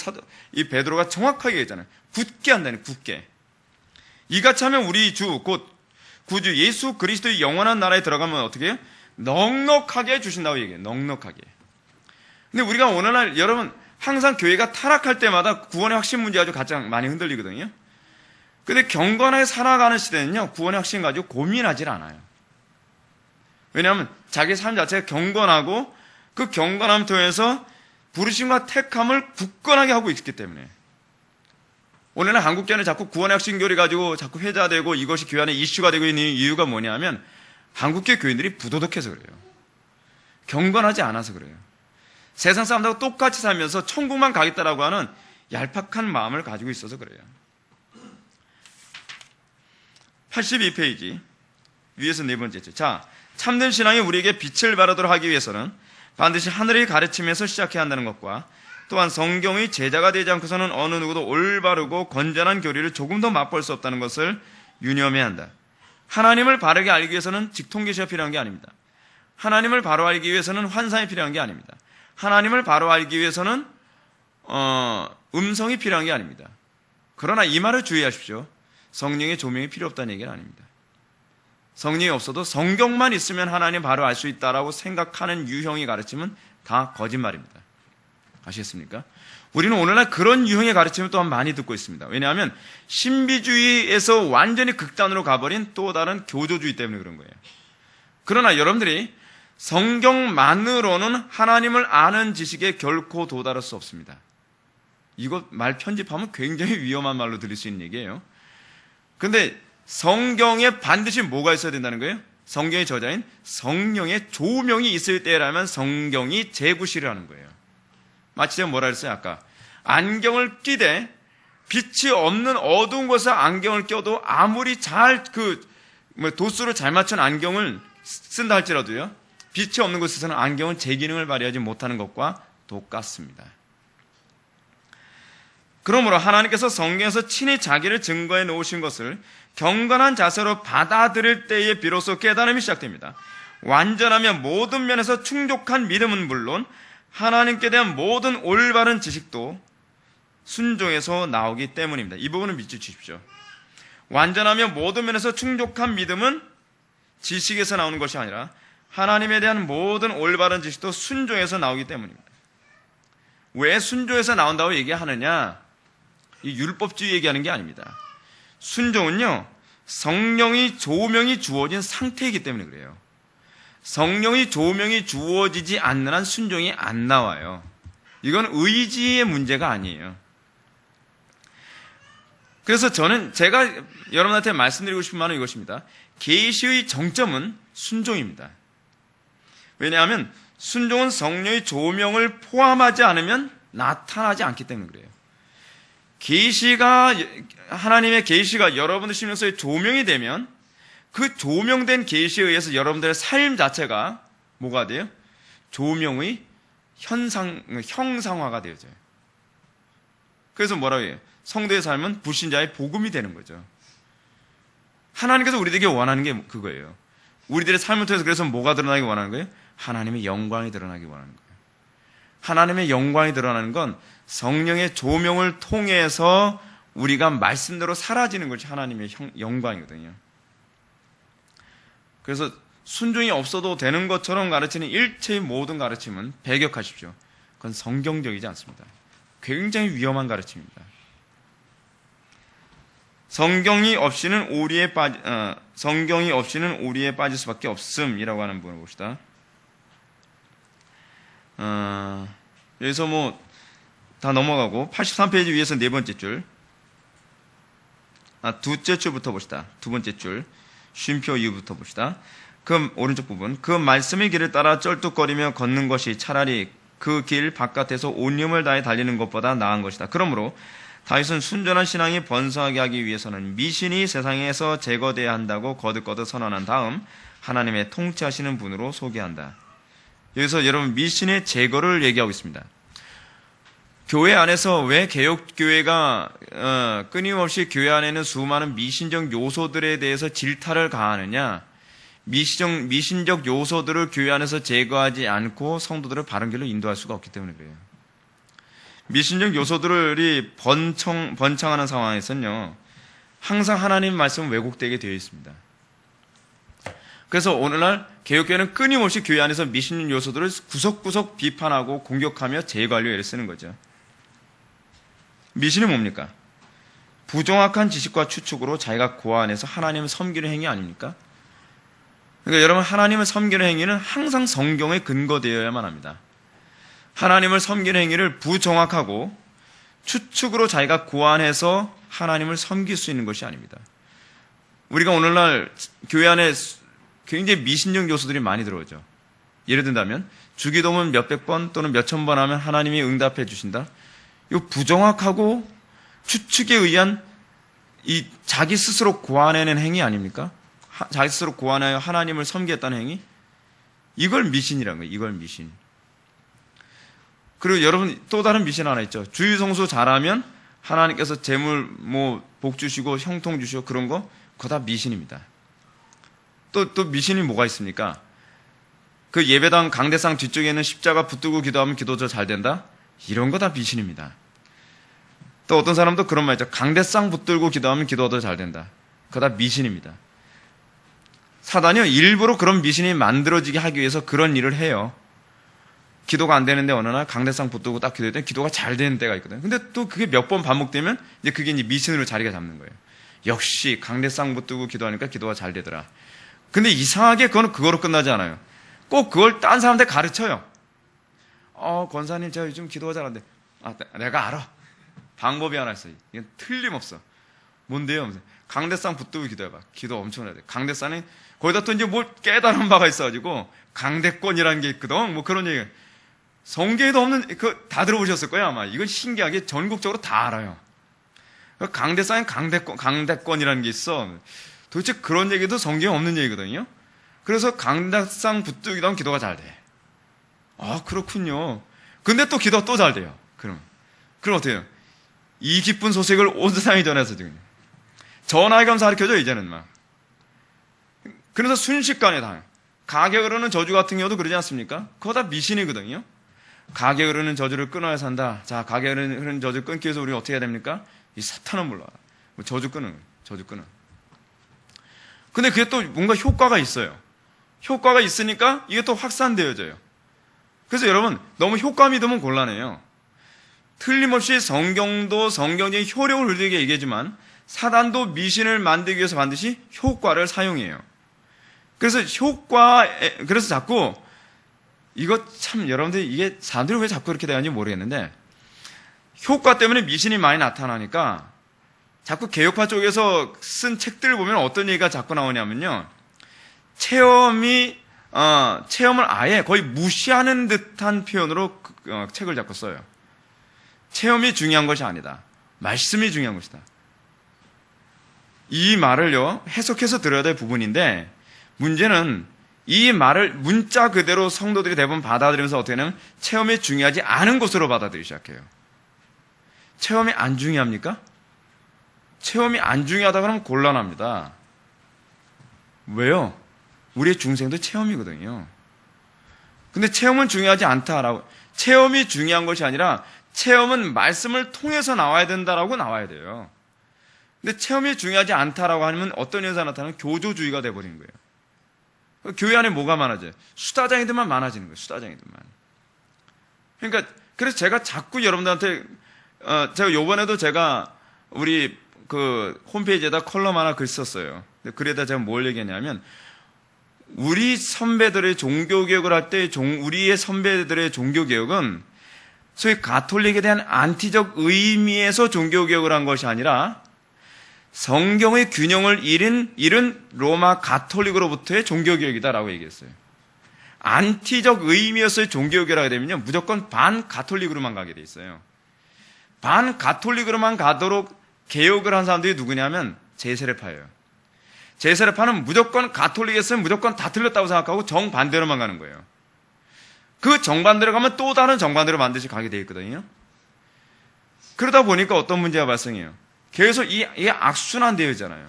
이 베드로가 정확하게 얘기했잖아요. 굳게 한다는, 굳게. 이같이 하면 우리 주 곧 구주 예수 그리스도의 영원한 나라에 들어가면 어떻게 해요? 넉넉하게 해주신다고 얘기해요. 넉넉하게. 근데 우리가 오늘날 여러분 항상 교회가 타락할 때마다 구원의 확신 문제 가지고 가장 많이 흔들리거든요. 근데 경건하게 살아가는 시대는요, 구원의 확신 가지고 고민하지 않아요. 왜냐하면 자기 삶 자체가 경건하고 그 경건함 통해서 부르심과 택함을 굳건하게 하고 있기 때문에. 오늘날 한국교회는 자꾸 구원의 확신교리 가지고 자꾸 회자되고 이것이 교회 안에 이슈가 되고 있는 이유가 뭐냐면, 한국교회 교인들이 부도덕해서 그래요. 경건하지 않아서 그래요. 세상 사람들하고 똑같이 살면서 천국만 가겠다라고 하는 얄팍한 마음을 가지고 있어서 그래요. 82페이지 위에서 네 번째죠. 자, 참된 신앙이 우리에게 빛을 발하도록 하기 위해서는 반드시 하늘의 가르침에서 시작해야 한다는 것과 또한 성경의 제자가 되지 않고서는 어느 누구도 올바르고 건전한 교리를 조금 더 맛볼 수 없다는 것을 유념해야 한다. 하나님을 바르게 알기 위해서는 직통계시가 필요한 게 아닙니다. 하나님을 바로 알기 위해서는 환상이 필요한 게 아닙니다. 하나님을 바로 알기 위해서는 음성이 필요한 게 아닙니다. 그러나 이 말을 주의하십시오. 성령의 조명이 필요 없다는 얘기는 아닙니다. 성령이 없어도 성경만 있으면 하나님 바로 알 수 있다라고 생각하는 유형의 가르침은 다 거짓말입니다. 아시겠습니까? 우리는 오늘날 그런 유형의 가르침을 또한 많이 듣고 있습니다. 왜냐하면 신비주의에서 완전히 극단으로 가버린 또 다른 교조주의 때문에 그런 거예요. 그러나 여러분들이 성경만으로는 하나님을 아는 지식에 결코 도달할 수 없습니다. 이거 말 편집하면 굉장히 위험한 말로 들릴 수 있는 얘기예요. 그런데 성경에 반드시 뭐가 있어야 된다는 거예요? 성경의 저자인 성령의 조명이 있을 때라면 성경이 재구시를 하는 거예요. 마치 제가 뭐라 그랬어요 아까? 안경을 끼되 빛이 없는 어두운 곳에 안경을 껴도 아무리 잘 도수를 잘 맞춘 안경을 쓴다 할지라도요, 빛이 없는 곳에서는 안경은 제 기능을 발휘하지 못하는 것과 똑같습니다. 그러므로 하나님께서 성경에서 친히 자기를 증거해 놓으신 것을 경건한 자세로 받아들일 때에 비로소 깨달음이 시작됩니다. 완전하며 모든 면에서 충족한 믿음은 물론 하나님께 대한 모든 올바른 지식도 순종에서 나오기 때문입니다. 이 부분은 믿지 주십시오. 완전하며 모든 면에서 충족한 믿음은 지식에서 나오는 것이 아니라 하나님에 대한 모든 올바른 지식도 순종에서 나오기 때문입니다. 왜 순종에서 나온다고 얘기하느냐? 이 율법주의 얘기하는 게 아닙니다. 순종은요, 성령의 조명이 주어진 상태이기 때문에 그래요. 성령의 조명이 주어지지 않는 한 순종이 안 나와요. 이건 의지의 문제가 아니에요. 그래서 제가 여러분한테 말씀드리고 싶은 말은 이것입니다. 계시의 정점은 순종입니다. 왜냐하면 순종은 성령의 조명을 포함하지 않으면 나타나지 않기 때문에 그래요. 하나님의 계시가 여러분들 심령속에 조명이 되면 그 조명된 계시에 의해서 여러분들의 삶 자체가 뭐가 돼요? 조명의 형상화가 되어져요. 그래서 뭐라고 해요? 성도의 삶은 불신자의 복음이 되는 거죠. 하나님께서 우리에게 원하는 게 그거예요. 우리들의 삶을 통해서 그래서 뭐가 드러나기 원하는 거예요? 하나님의 영광이 드러나기 원하는 거예요. 하나님의 영광이 드러나는 건 성령의 조명을 통해서 우리가 말씀대로 사라지는 것이 하나님의 영광이거든요. 그래서 순종이 없어도 되는 것처럼 가르치는 일체의 모든 가르침은 배격하십시오. 그건 성경적이지 않습니다. 굉장히 위험한 가르침입니다. 성경이 없이는 오리에 빠질 수밖에 없음이라고 하는 부분을 봅시다. 여기서 다 넘어가고 83페이지 위에서 네 번째 줄, 두째 줄부터 봅시다. 두 번째 줄, 쉼표 이후부터 봅시다. 그 오른쪽 부분, 그 말씀의 길을 따라 쩔뚝거리며 걷는 것이 차라리 그 길 바깥에서 온 힘을 다해 달리는 것보다 나은 것이다. 그러므로 다윗은 순전한 신앙이 번성하게 하기 위해서는 미신이 세상에서 제거돼야 한다고 거듭거듭 선언한 다음 하나님의 통치하시는 분으로 소개한다. 여기서 여러분 미신의 제거를 얘기하고 있습니다. 교회 안에서 왜 개혁교회가 끊임없이 교회 안에는 수많은 미신적 요소들에 대해서 질타를 가하느냐? 미신적 요소들을 교회 안에서 제거하지 않고 성도들을 바른 길로 인도할 수가 없기 때문에 그래요. 미신적 요소들이 번창하는 상황에서는요, 항상 하나님 말씀은 왜곡되게 되어 있습니다. 그래서 오늘날 개혁교회는 끊임없이 교회 안에서 미신적 요소들을 구석구석 비판하고 공격하며 제거하려고 애를 쓰는 거죠. 미신이 뭡니까? 부정확한 지식과 추측으로 자기가 고안해서 하나님을 섬기는 행위 아닙니까? 그러니까 여러분, 하나님을 섬기는 행위는 항상 성경에 근거되어야만 합니다. 하나님을 섬기는 행위를 부정확하고 추측으로 자기가 고안해서 하나님을 섬길 수 있는 것이 아닙니다. 우리가 오늘날 교회 안에 굉장히 미신적 요소들이 많이 들어오죠. 예를 든다면 주기도문 몇백 번 또는 몇천 번 하면 하나님이 응답해 주신다. 이 부정확하고 추측에 의한 이 자기 스스로 고안해낸 행위 아닙니까? 자기 스스로 고안하여 하나님을 섬기겠다는 행위? 이걸 미신이라는 거예요. 이걸 미신. 그리고 여러분 또 다른 미신 하나 있죠. 주일 성수 잘하면 하나님께서 재물 복 주시고 형통 주시고 그런 거 그거 다 미신입니다. 또 미신이 뭐가 있습니까? 그 예배당 강대상 뒤쪽에 있는 십자가 붙들고 기도하면 기도가 잘 된다? 이런 거 다 미신입니다. 또 어떤 사람도 그런 말 있죠. 강대상 붙들고 기도하면 기도가 더 잘 된다. 그거 다 미신입니다. 사단이요 일부러 그런 미신이 만들어지게 하기 위해서 그런 일을 해요. 기도가 안 되는데 어느 날 강대상 붙들고 딱 기도했더니 기도가 잘 되는 때가 있거든요. 근데 또 그게 몇 번 반복되면 이제 그게 이제 미신으로 자리가 잡는 거예요. 역시 강대상 붙들고 기도하니까 기도가 잘 되더라. 근데 이상하게 그거는 그거로 끝나지 않아요. 꼭 그걸 딴 사람한테 가르쳐요. 권사님 제가 요즘 기도가 잘 안 돼. 내가 알아. 방법이 하나 있어요. 이건 틀림없어. 뭔데요? 강대상 붙들고 기도해봐. 기도 엄청 해야 돼. 강대상이 거기다 또 이제 뭘 깨달은 바가 있어가지고 강대권이라는 게 있거든. 뭐 그런 얘기. 성경에도 없는 다 들어보셨을 거예요 아마. 이건 신기하게 전국적으로 다 알아요. 강대상에 강대권이라는 게 있어. 도대체 그런 얘기도 성경에 없는 얘기거든요. 그래서 강대상 붙들기도 하면 기도가 잘 돼. 그렇군요. 근데 또 기도가 또 잘 돼요. 그럼 어떻게 해요? 이 기쁜 소식을 온 세상에 전해서 지금 전화의 감사 가르쳐줘 이제는 막. 그래서 순식간에 다 가게 흐르는 저주 같은 경우도 그러지 않습니까? 그거 다 미신이거든요. 가게 흐르는 저주를 끊어야 산다. 자, 가게 흐르는 저주 끊기 위해서 우리가 어떻게 해야 됩니까? 이 사탄은 몰라. 저주 끊어. 근데 그게 또 뭔가 효과가 있어요. 효과가 있으니까 이게 또 확산되어져요. 그래서 여러분 너무 효과 믿으면 곤란해요. 틀림없이 성경도 성경적인 효력을 흘리게 얘기하지만 사단도 미신을 만들기 위해서 반드시 효과를 사용해요. 그래서 그래서 자꾸 이거 참 여러분들이 이게 사람들이 왜 자꾸 그렇게 되는지 모르겠는데 효과 때문에 미신이 많이 나타나니까 자꾸 개혁파 쪽에서 쓴 책들을 보면 어떤 얘기가 자꾸 나오냐면요. 체험을 아예 거의 무시하는 듯한 표현으로 책을 자꾸 써요. 체험이 중요한 것이 아니다. 말씀이 중요한 것이다. 이 말을요, 해석해서 들어야 될 부분인데, 문제는 이 말을 문자 그대로 성도들이 대부분 받아들이면서 어떻게 하냐면, 체험이 중요하지 않은 것으로 받아들이기 시작해요. 체험이 안 중요합니까? 체험이 안 중요하다 그러면 곤란합니다. 왜요? 우리의 중생도 체험이거든요. 근데 체험은 중요하지 않다라고. 체험이 중요한 것이 아니라 체험은 말씀을 통해서 나와야 된다라고 나와야 돼요. 근데 체험이 중요하지 않다라고 하면 어떤 현상이 나타나면 교조주의가 돼버리는 거예요. 교회 안에 뭐가 많아져요? 수다쟁이들만 많아지는 거예요. 수다쟁이들만. 그러니까 그래서 제가 자꾸 여러분들한테 제가 요번에도 제가 우리 그 홈페이지에다 컬럼 하나 글 썼어요. 글에다 제가 뭘 얘기했냐면 우리 선배들의 종교개혁을 할 때 우리의 선배들의 종교개혁은 소위 가톨릭에 대한 안티적 의미에서 종교개혁을 한 것이 아니라 성경의 균형을 잃은 로마 가톨릭으로부터의 종교개혁이다라고 얘기했어요. 안티적 의미에서의 종교개혁을 하게 되면요 무조건 반가톨릭으로만 가게 돼 있어요. 반가톨릭으로만 가도록 개혁을 한 사람들이 누구냐면 제세례파예요. 제세례파는 무조건 가톨릭에서는 무조건 다 틀렸다고 생각하고 정반대로만 가는 거예요. 그 정반대로 가면 또 다른 정반대로 반드시 가게 돼 있거든요. 그러다 보니까 어떤 문제가 발생해요. 계속 이 악순환되어 있잖아요.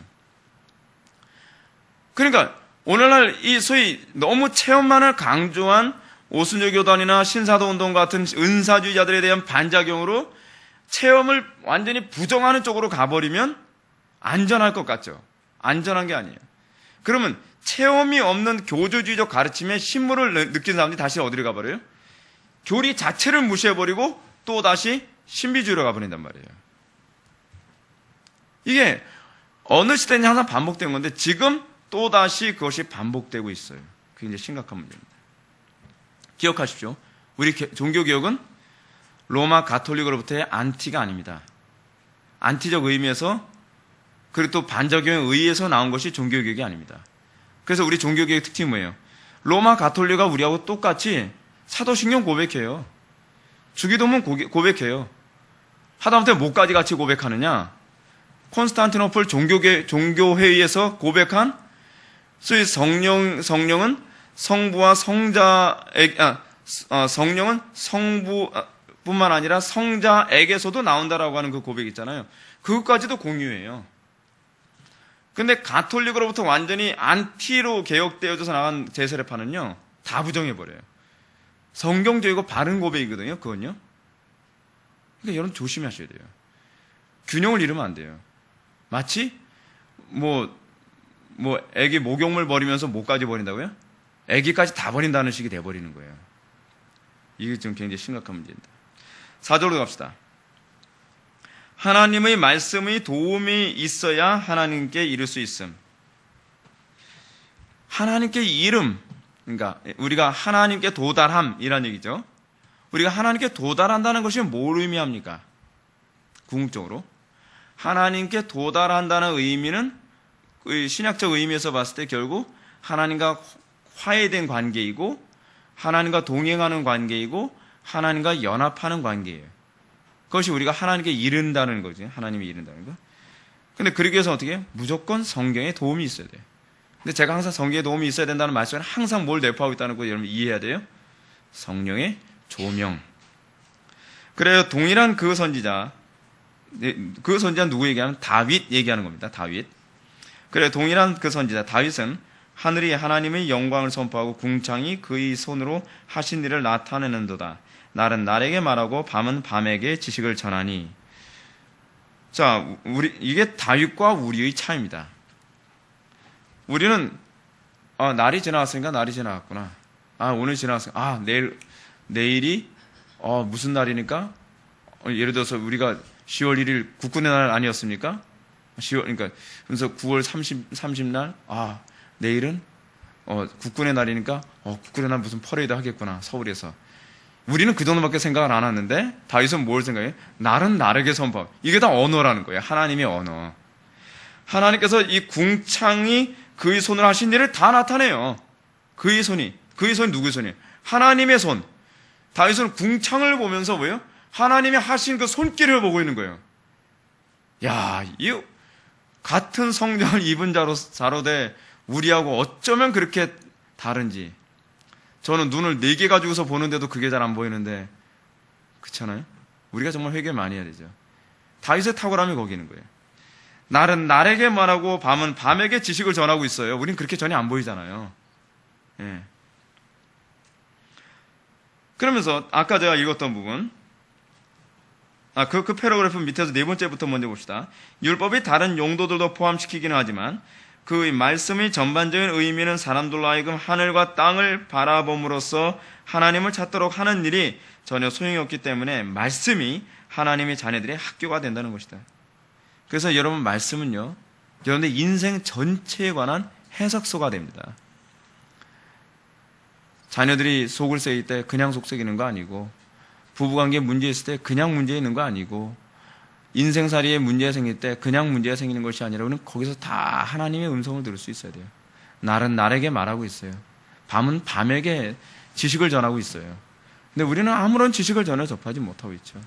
그러니까 오늘날 이 소위 너무 체험만을 강조한 오순절 교단이나 신사도 운동 같은 은사주의자들에 대한 반작용으로 체험을 완전히 부정하는 쪽으로 가버리면 안전할 것 같죠. 안전한 게 아니에요. 그러면 체험이 없는 교조주의적 가르침에 신물을 느낀 사람들이 다시 어디로 가버려요? 교리 자체를 무시해버리고 또 다시 신비주의로 가버린단 말이에요. 이게 어느 시대는 항상 반복된 건데 지금 또 다시 그것이 반복되고 있어요. 그게 이제 심각한 문제입니다. 기억하십시오. 우리 종교개혁은 로마 가톨릭으로부터의 안티가 아닙니다. 안티적 의미에서 그리고 또 반작용에 의해서 나온 것이 종교개혁이 아닙니다. 그래서 우리 종교개혁의 특징이 뭐예요? 로마 가톨릭과 우리하고 똑같이 사도신경 고백해요. 주기도문 고백해요. 하다못해 뭐까지 같이 고백하느냐? 콘스탄티노플 종교회의에서 고백한 소위 성령은 성부와 성령은 성부뿐만 아니라 성자에게서도 나온다라고 하는 그 고백이 있잖아요. 그것까지도 공유해요. 근데 가톨릭으로부터 완전히 안티로 개혁되어져서 나간 제세례파는요, 다 부정해버려요. 성경적이고 바른 고백이거든요, 그건요. 그러니까 여러분 조심하셔야 돼요. 균형을 잃으면 안 돼요. 마치, 애기 목욕물 버리면서 목까지 버린다고요? 애기까지 다 버린다는 식이 돼버리는 거예요. 이게 좀 굉장히 심각한 문제입니다. 4절로 갑시다. 하나님의 말씀의 도움이 있어야 하나님께 이룰 수 있음. 하나님께 이름, 그러니까 우리가 하나님께 도달함이란 얘기죠. 우리가 하나님께 도달한다는 것이 뭘 의미합니까? 궁극적으로 하나님께 도달한다는 의미는 신약적 의미에서 봤을 때 결국 하나님과 화해된 관계이고, 하나님과 동행하는 관계이고, 하나님과 연합하는 관계예요. 그것이 우리가 하나님께 이른다는 거지. 하나님이 이른다는 거. 근데 그러기 위해서 어떻게 해요? 무조건 성경에 도움이 있어야 돼요. 근데 제가 항상 성경에 도움이 있어야 된다는 말씀은 항상 뭘 내포하고 있다는 거 여러분 이해해야 돼요? 성령의 조명. 그래요. 동일한 그 선지자 누구 얘기하면 다윗 얘기하는 겁니다. 다윗. 그래, 동일한 그 선지자 다윗은 하늘이 하나님의 영광을 선포하고 궁창이 그의 손으로 하신 일을 나타내는도다. 날은 날에게 말하고 밤은 밤에게 지식을 전하니. 자, 이게 다윗과 우리의 차이입니다. 우리는 날이 지나갔으니까 날이 지나갔구나. 오늘 지나갔으니까 내일이 무슨 날이니까 예를 들어서 우리가 10월 1일 국군의 날 아니었습니까? 그래서 9월 30날 내일은 국군의 날이니까 국군의 날 무슨 퍼레이드 하겠구나, 서울에서. 우리는 그 정도밖에 생각을 안 하는데 다윗은 뭘 생각해요? 날은 날에게 선포. 이게 다 언어라는 거예요. 하나님의 언어. 하나님께서 이 궁창이 그의 손으로 하신 일을 다 나타내요. 그의 손이 누구의 손이에요? 하나님의 손. 다윗은 궁창을 보면서 뭐예요? 하나님이 하신 그 손길을 보고 있는 거예요. 야, 이 같은 성령을 입은 자로 돼 우리하고 어쩌면 그렇게 다른지. 저는 눈을 4개 가지고서 보는데도 그게 잘 안 보이는데, 그렇잖아요? 우리가 정말 회개 많이 해야 되죠. 다윗의 탁월함이 거기 있는 거예요. 날은 날에게 말하고 밤은 밤에게 지식을 전하고 있어요. 우린 그렇게 전혀 안 보이잖아요. 예. 그러면서 아까 제가 읽었던 부분, 그 패러그래프 밑에서 4번째부터 먼저 봅시다. 율법이 다른 용도들도 포함시키기는 하지만 그 말씀의 전반적인 의미는 사람들로 하여금 하늘과 땅을 바라봄으로써 하나님을 찾도록 하는 일이 전혀 소용이 없기 때문에 말씀이 하나님의 자녀들의 학교가 된다는 것이다. 그래서 여러분, 말씀은요, 여러분의 인생 전체에 관한 해석서가 됩니다. 자녀들이 속을 새길 때 그냥 속 새기는 거 아니고, 부부관계에 문제 있을 때 그냥 문제 있는 거 아니고, 인생살이에 문제가 생길 때 그냥 문제가 생기는 것이 아니라 우리는 거기서 다 하나님의 음성을 들을 수 있어야 돼요. 날은 날에게 말하고 있어요. 밤은 밤에게 지식을 전하고 있어요. 근데 우리는 아무런 지식을 전혀 접하지 못하고 있죠.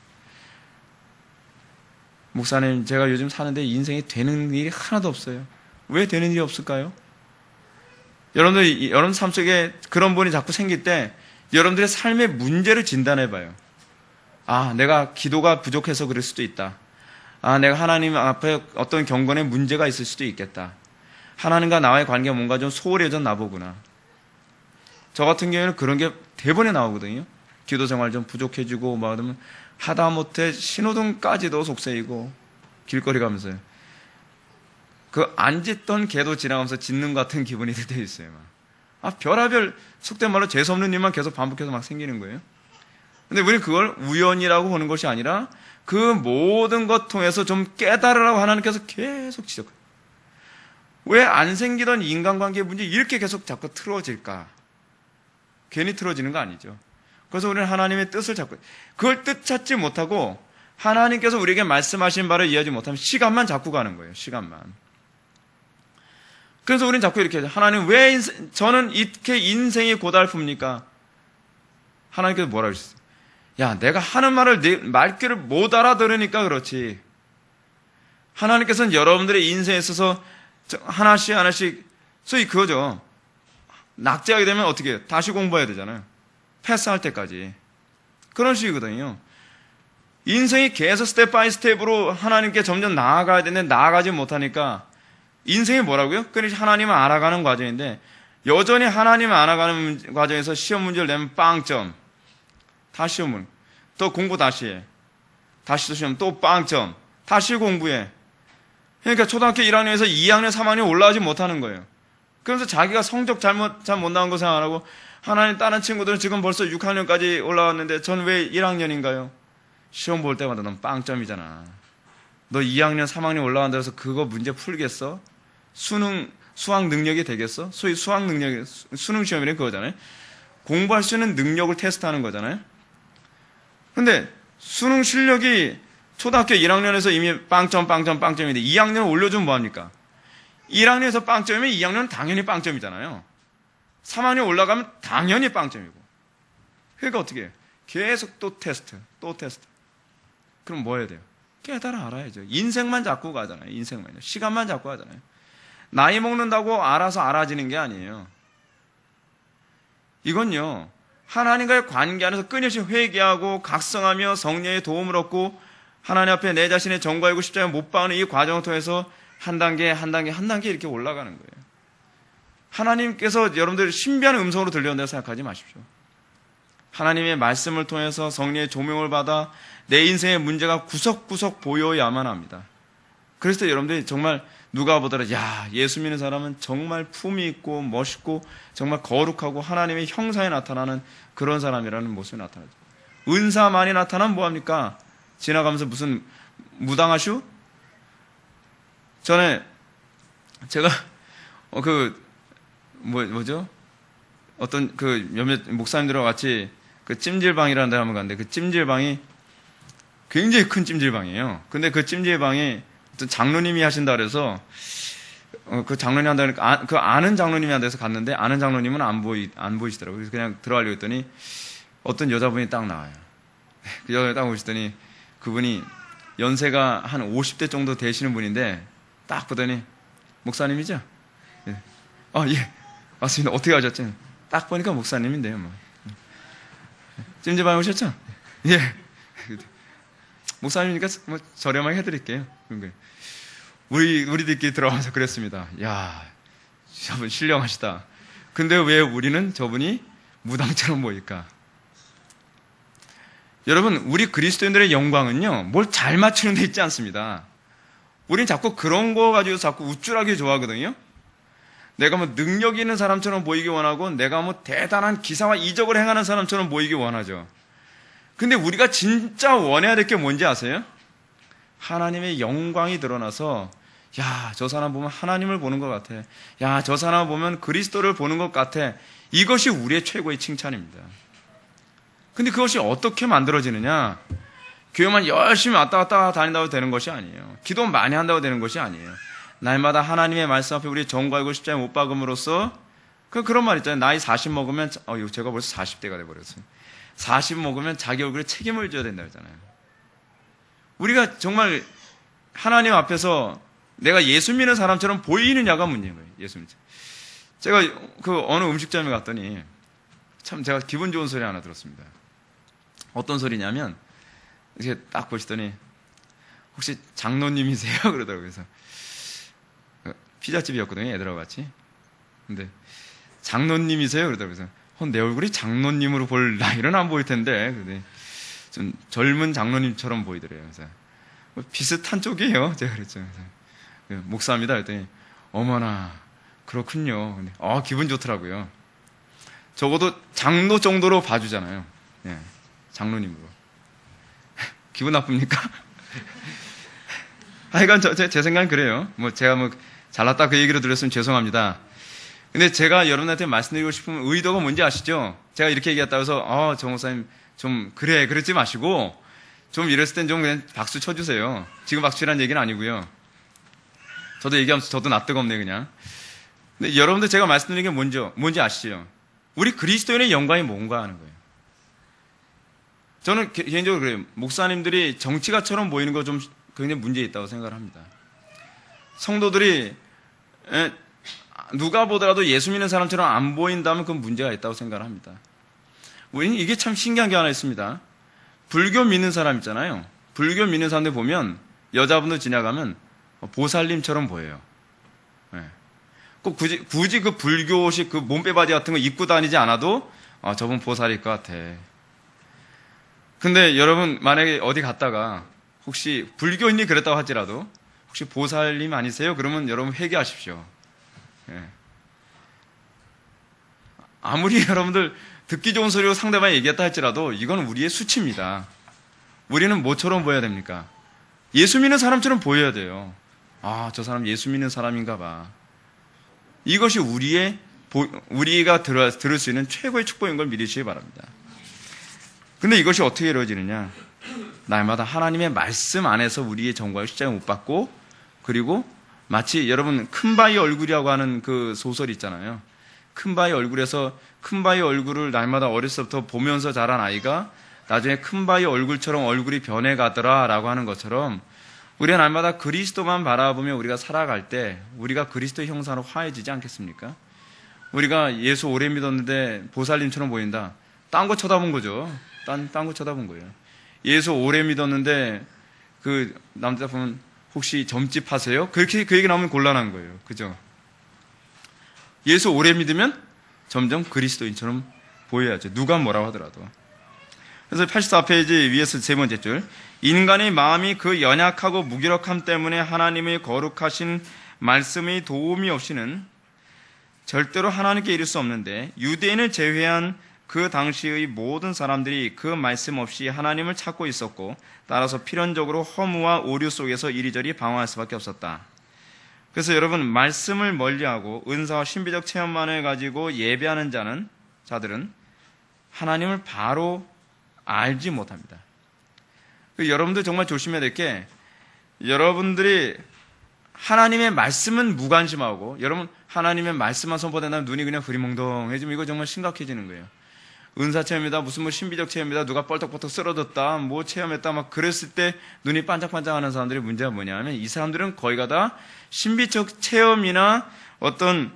목사님, 제가 요즘 사는데 인생이 되는 일이 하나도 없어요. 왜 되는 일이 없을까요? 여러분 삶 속에 그런 분이 자꾸 생길 때 여러분들의 삶의 문제를 진단해봐요. 내가 기도가 부족해서 그럴 수도 있다. 내가 하나님 앞에 어떤 경건에 문제가 있을 수도 있겠다. 하나님과 나와의 관계가 뭔가 좀 소홀해져 나보구나. 저 같은 경우에는 그런 게 대번에 나오거든요. 기도 생활 좀 부족해지고 그러면 하다못해 신호등까지도 속세이고 길거리 가면서요. 그 안 짖던 개도 지나가면서 짖는 것 같은 기분이 들 때 있어요. 별하별 속된 말로 재수없는 일만 계속 반복해서 막 생기는 거예요. 근데 우리는 그걸 우연이라고 보는 것이 아니라 그 모든 것 통해서 좀 깨달으라고 하나님께서 계속 지적해요. 왜 안 생기던 인간관계 문제 이렇게 계속 자꾸 틀어질까? 괜히 틀어지는 거 아니죠. 그래서 우리는 하나님의 뜻을 찾고, 그걸 뜻 찾지 못하고 하나님께서 우리에게 말씀하신 바를 이해하지 못하면 시간만 자꾸 가는 거예요. 시간만. 그래서 우리는 자꾸 이렇게 하나님, 왜 저는 이렇게 인생이 고달픕니까? 하나님께서 뭐라고 하셨어요? 야, 내가 하는 말을 네 말귀를 못 알아들으니까 그렇지. 하나님께서는 여러분들의 인생에 있어서 하나씩 소위 그거죠. 낙제하게 되면 어떻게 해요? 다시 공부해야 되잖아요. 패스할 때까지. 그런 식이거든요. 인생이 계속 스텝 바이 스텝으로 하나님께 점점 나아가야 되는데 나아가지 못하니까 인생이 뭐라고요? 그러니까 하나님을 알아가는 과정인데 여전히 하나님을 알아가는 과정에서 시험 문제를 내면 빵점. 다시 시험을. 또 공부 다시 해. 다시 또 시험 또 빵점. 다시 공부해. 그러니까 초등학교 1학년에서 2학년, 3학년 올라가지 못하는 거예요. 그래서 자기가 성적 잘 못 나온 거 생각하고 하나님 다른 친구들은 지금 벌써 6학년까지 올라왔는데 전 왜 1학년인가요? 시험 볼 때마다 넌 빵점이잖아. 너 2학년, 3학년 올라간다 해서 그거 문제 풀겠어? 수학 능력이 되겠어? 소위 수학 능력이, 수능 시험이란 그거잖아요. 공부할 수 있는 능력을 테스트하는 거잖아요. 근데 수능 실력이 초등학교 1학년에서 이미 빵점인데 2학년 올려주면 뭐합니까? 1학년에서 빵점이면 2학년은 당연히 빵점이잖아요. 3학년 올라가면 당연히 빵점이고. 그러니까 어떻게 해요? 계속 또 테스트. 그럼 뭐 해야 돼요? 깨달아 알아야죠. 인생만 잡고 가잖아요. 인생만요. 시간만 잡고 가잖아요. 나이 먹는다고 알아서 알아지는 게 아니에요. 이건요. 하나님과의 관계 안에서 끊임없이 회개하고 각성하며 성령의 도움을 얻고 하나님 앞에 내 자신의 정과이고 십자가에 못 박는 이 과정을 통해서 한 단계 이렇게 올라가는 거예요. 하나님께서 여러분들 신비한 음성으로 들려온다고 생각하지 마십시오. 하나님의 말씀을 통해서 성령의 조명을 받아 내 인생의 문제가 구석구석 보여야만 합니다. 그래서 여러분들이 정말 누가 보더라도 야, 예수 믿는 사람은 정말 품이 있고 멋있고 정말 거룩하고 하나님의 형상에 나타나는 그런 사람이라는 모습이 나타나죠. 은사 많이 나타나면 뭐합니까? 지나가면서 무슨 무당하슈? 전에 제가 뭐죠? 어떤 그 몇몇 목사님들과 같이 그 찜질방이라는 데 한번 갔는데 그 찜질방이 굉장히 큰 찜질방이에요. 근데 그 찜질방이 어떤 장로님이 하신다 그래서 그 장로님이 한다 그러니까 그 아는 장로님이 한다 해서 갔는데 아는 장로님은 안 보이시더라고요. 그래서 그냥 들어가려고 했더니 어떤 여자분이 딱 나와요. 그 여자분이 딱 오시더니 그분이 연세가 한 50대 정도 되시는 분인데 딱 보더니 목사님이죠? 예. 예. 맞습니다. 어떻게 아셨죠? 딱 보니까 목사님인데요. 뭐. 찜질방에 오셨죠? 예. 목사님이니까 뭐 저렴하게 해드릴게요. 우리들끼리 들어와서 그랬습니다. 야, 저분 신령하시다. 근데 왜 우리는 저분이 무당처럼 보일까? 여러분, 우리 그리스도인들의 영광은요, 뭘 잘 맞추는 데 있지 않습니다. 우린 자꾸 그런 거 가지고 자꾸 우쭐하게 좋아하거든요. 내가 뭐 능력 있는 사람처럼 보이기 원하고 내가 뭐 대단한 기사와 이적을 행하는 사람처럼 보이기 원하죠. 근데 우리가 진짜 원해야 될 게 뭔지 아세요? 하나님의 영광이 드러나서 야, 저 사람 보면 하나님을 보는 것 같아. 야, 저 사람 보면 그리스도를 보는 것 같아. 이것이 우리의 최고의 칭찬입니다. 근데 그것이 어떻게 만들어지느냐? 교회만 열심히 왔다 갔다 다닌다고 되는 것이 아니에요. 기도 많이 한다고 되는 것이 아니에요. 날마다 하나님의 말씀 앞에 우리 정과이고 십자가에 못 박음으로써 그런 말 있잖아요. 나이 40 먹으면 제가 벌써 40대가 돼버렸어요. 40 먹으면 자기 얼굴에 책임을 져야 된다 그러잖아요. 우리가 정말 하나님 앞에서 내가 예수 믿는 사람처럼 보이느냐가 문제인 거예요. 예수 믿는. 제가 그 어느 음식점에 갔더니 참 제가 기분 좋은 소리 하나 들었습니다. 어떤 소리냐면 이렇게 딱 보시더니 혹시 장로님이세요? 그러더라고요. 그래서 피자집이었거든요. 애들하고 같이. 근데 장로님이세요? 그러더라고요. 그래서 내 얼굴이 장로님으로 볼 나이는 안 보일 텐데 근데 좀 젊은 장로님처럼 보이더래요. 그래서 비슷한 쪽이에요. 제가 그랬죠. 그래서 목사입니다. 그랬더니 어머나 그렇군요. 근데 기분 좋더라고요. 적어도 장로 정도로 봐주잖아요. 예, 장로님으로. 기분 나쁩니까? 하여간 제 생각은 그래요. 제가 잘났다 그 얘기로 들었으면 죄송합니다. 근데 제가 여러분한테 말씀드리고 싶은 의도가 뭔지 아시죠? 제가 이렇게 얘기했다고 해서 정 목사님 좀 그러지 마시고 좀 이랬을 땐 좀 그냥 박수 쳐주세요. 지금 박수라는 얘기는 아니고요. 저도 얘기하면서 저도 낯뜨겁네 그냥. 근데 여러분들 제가 말씀드린 게 뭔지 아시죠? 우리 그리스도인의 영광이 뭔가 하는 거예요. 저는 개인적으로 그래요. 목사님들이 정치가처럼 보이는 거 좀 굉장히 문제 있다고 생각을 합니다. 성도들이 누가 보더라도 예수 믿는 사람처럼 안 보인다면 그건 문제가 있다고 생각을 합니다. 우리는 이게 참 신기한 게 하나 있습니다. 불교 믿는 사람 있잖아요. 불교 믿는 사람들 보면 여자분들 지나가면 보살님처럼 보여요. 네. 꼭 굳이 그 불교식 그 몸빼바지 같은 거 입고 다니지 않아도 저분 보살일 것 같아. 근데 여러분 만약에 어디 갔다가 혹시 불교인이 그랬다고 할지라도 혹시 보살님 아니세요? 그러면 여러분 회개하십시오. 네. 아무리 여러분들 듣기 좋은 소리로 상대방이 얘기했다 할지라도 이건 우리의 수치입니다. 우리는 뭐처럼 보여야 됩니까? 예수 믿는 사람처럼 보여야 돼요. 저 사람 예수 믿는 사람인가 봐. 이것이 우리가 들을 수 있는 최고의 축복인 걸 믿으시기 바랍니다. 근데 이것이 어떻게 이루어지느냐? 날마다 하나님의 말씀 안에서 우리의 정과의 십자가를 못 받고, 그리고 마치 여러분 큰바위 얼굴이라고 하는 그 소설이 있잖아요. 큰바위 얼굴에서 큰바위 얼굴을 날마다 어렸을 때부터 보면서 자란 아이가 나중에 큰바위 얼굴처럼 얼굴이 변해가더라 라고 하는 것처럼, 우리가 날마다 그리스도만 바라보며 우리가 살아갈 때 우리가 그리스도의 형상으로 화해지지 않겠습니까? 우리가 예수 오래 믿었는데 보살님처럼 보인다. 딴 거 쳐다본 거죠. 딴 거 쳐다본 거예요. 예수 오래 믿었는데 그 남자 보면 혹시 점집 하세요? 그렇게 그 얘기 나오면 곤란한 거예요. 그죠? 예수 오래 믿으면 점점 그리스도인처럼 보여야죠. 누가 뭐라고 하더라도. 그래서 84페이지 위에서 세 번째 줄, 인간의 마음이 그 연약하고 무기력함 때문에 하나님의 거룩하신 말씀의 도움이 없이는 절대로 하나님께 이를 수 없는데, 유대인을 제외한 그 당시의 모든 사람들이 그 말씀 없이 하나님을 찾고 있었고, 따라서 필연적으로 허무와 오류 속에서 이리저리 방황할 수밖에 없었다. 그래서 여러분, 말씀을 멀리하고 은사와 신비적 체험만을 가지고 예배하는 자들은 하나님을 바로 알지 못합니다. 여러분들 정말 조심해야 될 게, 여러분들이 하나님의 말씀은 무관심하고, 여러분 하나님의 말씀만 선포된다면 눈이 그냥 흐리멍덩해지면 이거 정말 심각해지는 거예요. 은사 체험이다, 무슨 신비적 체험이다, 누가 뻘떡뻘떡 쓰러졌다, 뭐 체험했다, 막 그랬을 때 눈이 반짝반짝하는 사람들의 문제가 뭐냐면, 이 사람들은 거의가 다 신비적 체험이나 어떤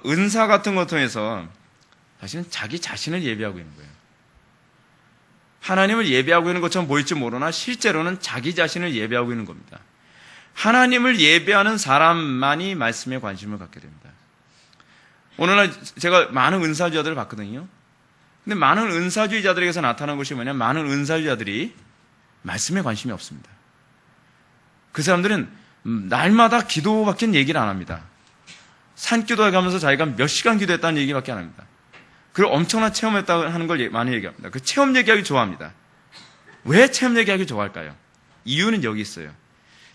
은사 같은 것 통해서 사실은 자기 자신을 예배하고 있는 거예요. 하나님을 예배하고 있는 것처럼 보일지 모르나 실제로는 자기 자신을 예배하고 있는 겁니다. 하나님을 예배하는 사람만이 말씀에 관심을 갖게 됩니다. 오늘날 제가 많은 은사주의자들을 봤거든요. 근데 많은 은사주의자들에게서 나타나는 것이 뭐냐면, 많은 은사주의자들이 말씀에 관심이 없습니다. 그 사람들은 날마다 기도밖에 얘기를 안 합니다. 산기도에 가면서 자기가 몇 시간 기도했다는 얘기밖에 안 합니다. 그리고 엄청난 체험했다고 하는 걸 많이 얘기합니다. 그 체험 얘기하기 좋아합니다. 왜 체험 얘기하기 좋아할까요? 이유는 여기 있어요.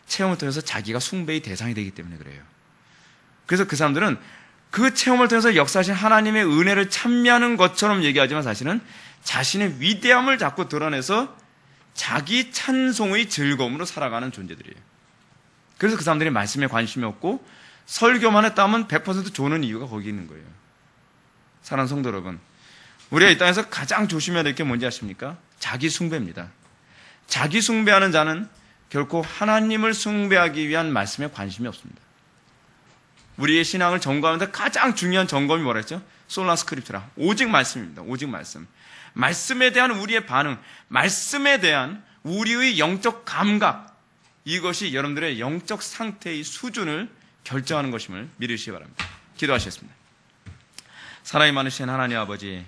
체험을 통해서 자기가 숭배의 대상이 되기 때문에 그래요. 그래서 그 사람들은 그 체험을 통해서 역사하신 하나님의 은혜를 찬미하는 것처럼 얘기하지만 사실은 자신의 위대함을 자꾸 드러내서 자기 찬송의 즐거움으로 살아가는 존재들이에요. 그래서 그 사람들이 말씀에 관심이 없고 설교만 했다면 100% 조는 이유가 거기 있는 거예요. 사랑하는 성도 여러분, 우리가 이 땅에서 가장 조심해야 될 게 뭔지 아십니까? 자기 숭배입니다. 자기 숭배하는 자는 결코 하나님을 숭배하기 위한 말씀에 관심이 없습니다. 우리의 신앙을 점검하는데 가장 중요한 점검이 뭐라 했죠? 솔라 스크립트라. 오직 말씀입니다. 오직 말씀. 말씀에 대한 우리의 반응, 말씀에 대한 우리의 영적 감각, 이것이 여러분들의 영적 상태의 수준을 결정하는 것임을 믿으시기 바랍니다. 기도하시겠습니다. 사랑이 많으신 하나님 아버지,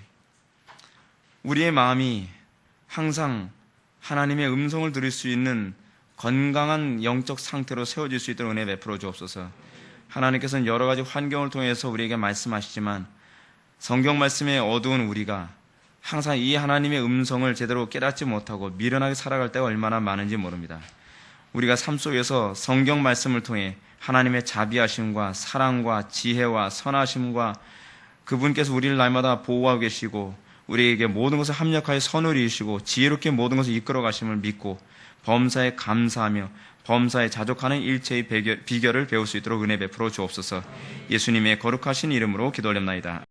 우리의 마음이 항상 하나님의 음성을 들을 수 있는 건강한 영적 상태로 세워질 수 있도록 은혜 베풀어 주옵소서. 하나님께서는 여러 가지 환경을 통해서 우리에게 말씀하시지만 성경 말씀에 어두운 우리가 항상 이 하나님의 음성을 제대로 깨닫지 못하고 미련하게 살아갈 때가 얼마나 많은지 모릅니다. 우리가 삶 속에서 성경 말씀을 통해 하나님의 자비하심과 사랑과 지혜와 선하심과 그분께서 우리를 날마다 보호하고 계시고 우리에게 모든 것을 합력하여 선을 이루시고 지혜롭게 모든 것을 이끌어 가심을 믿고 범사에 감사하며 범사에 자족하는 일체의 비결을 배울 수 있도록 은혜 베풀어 주옵소서. 예수님의 거룩하신 이름으로 기도 올립나이다.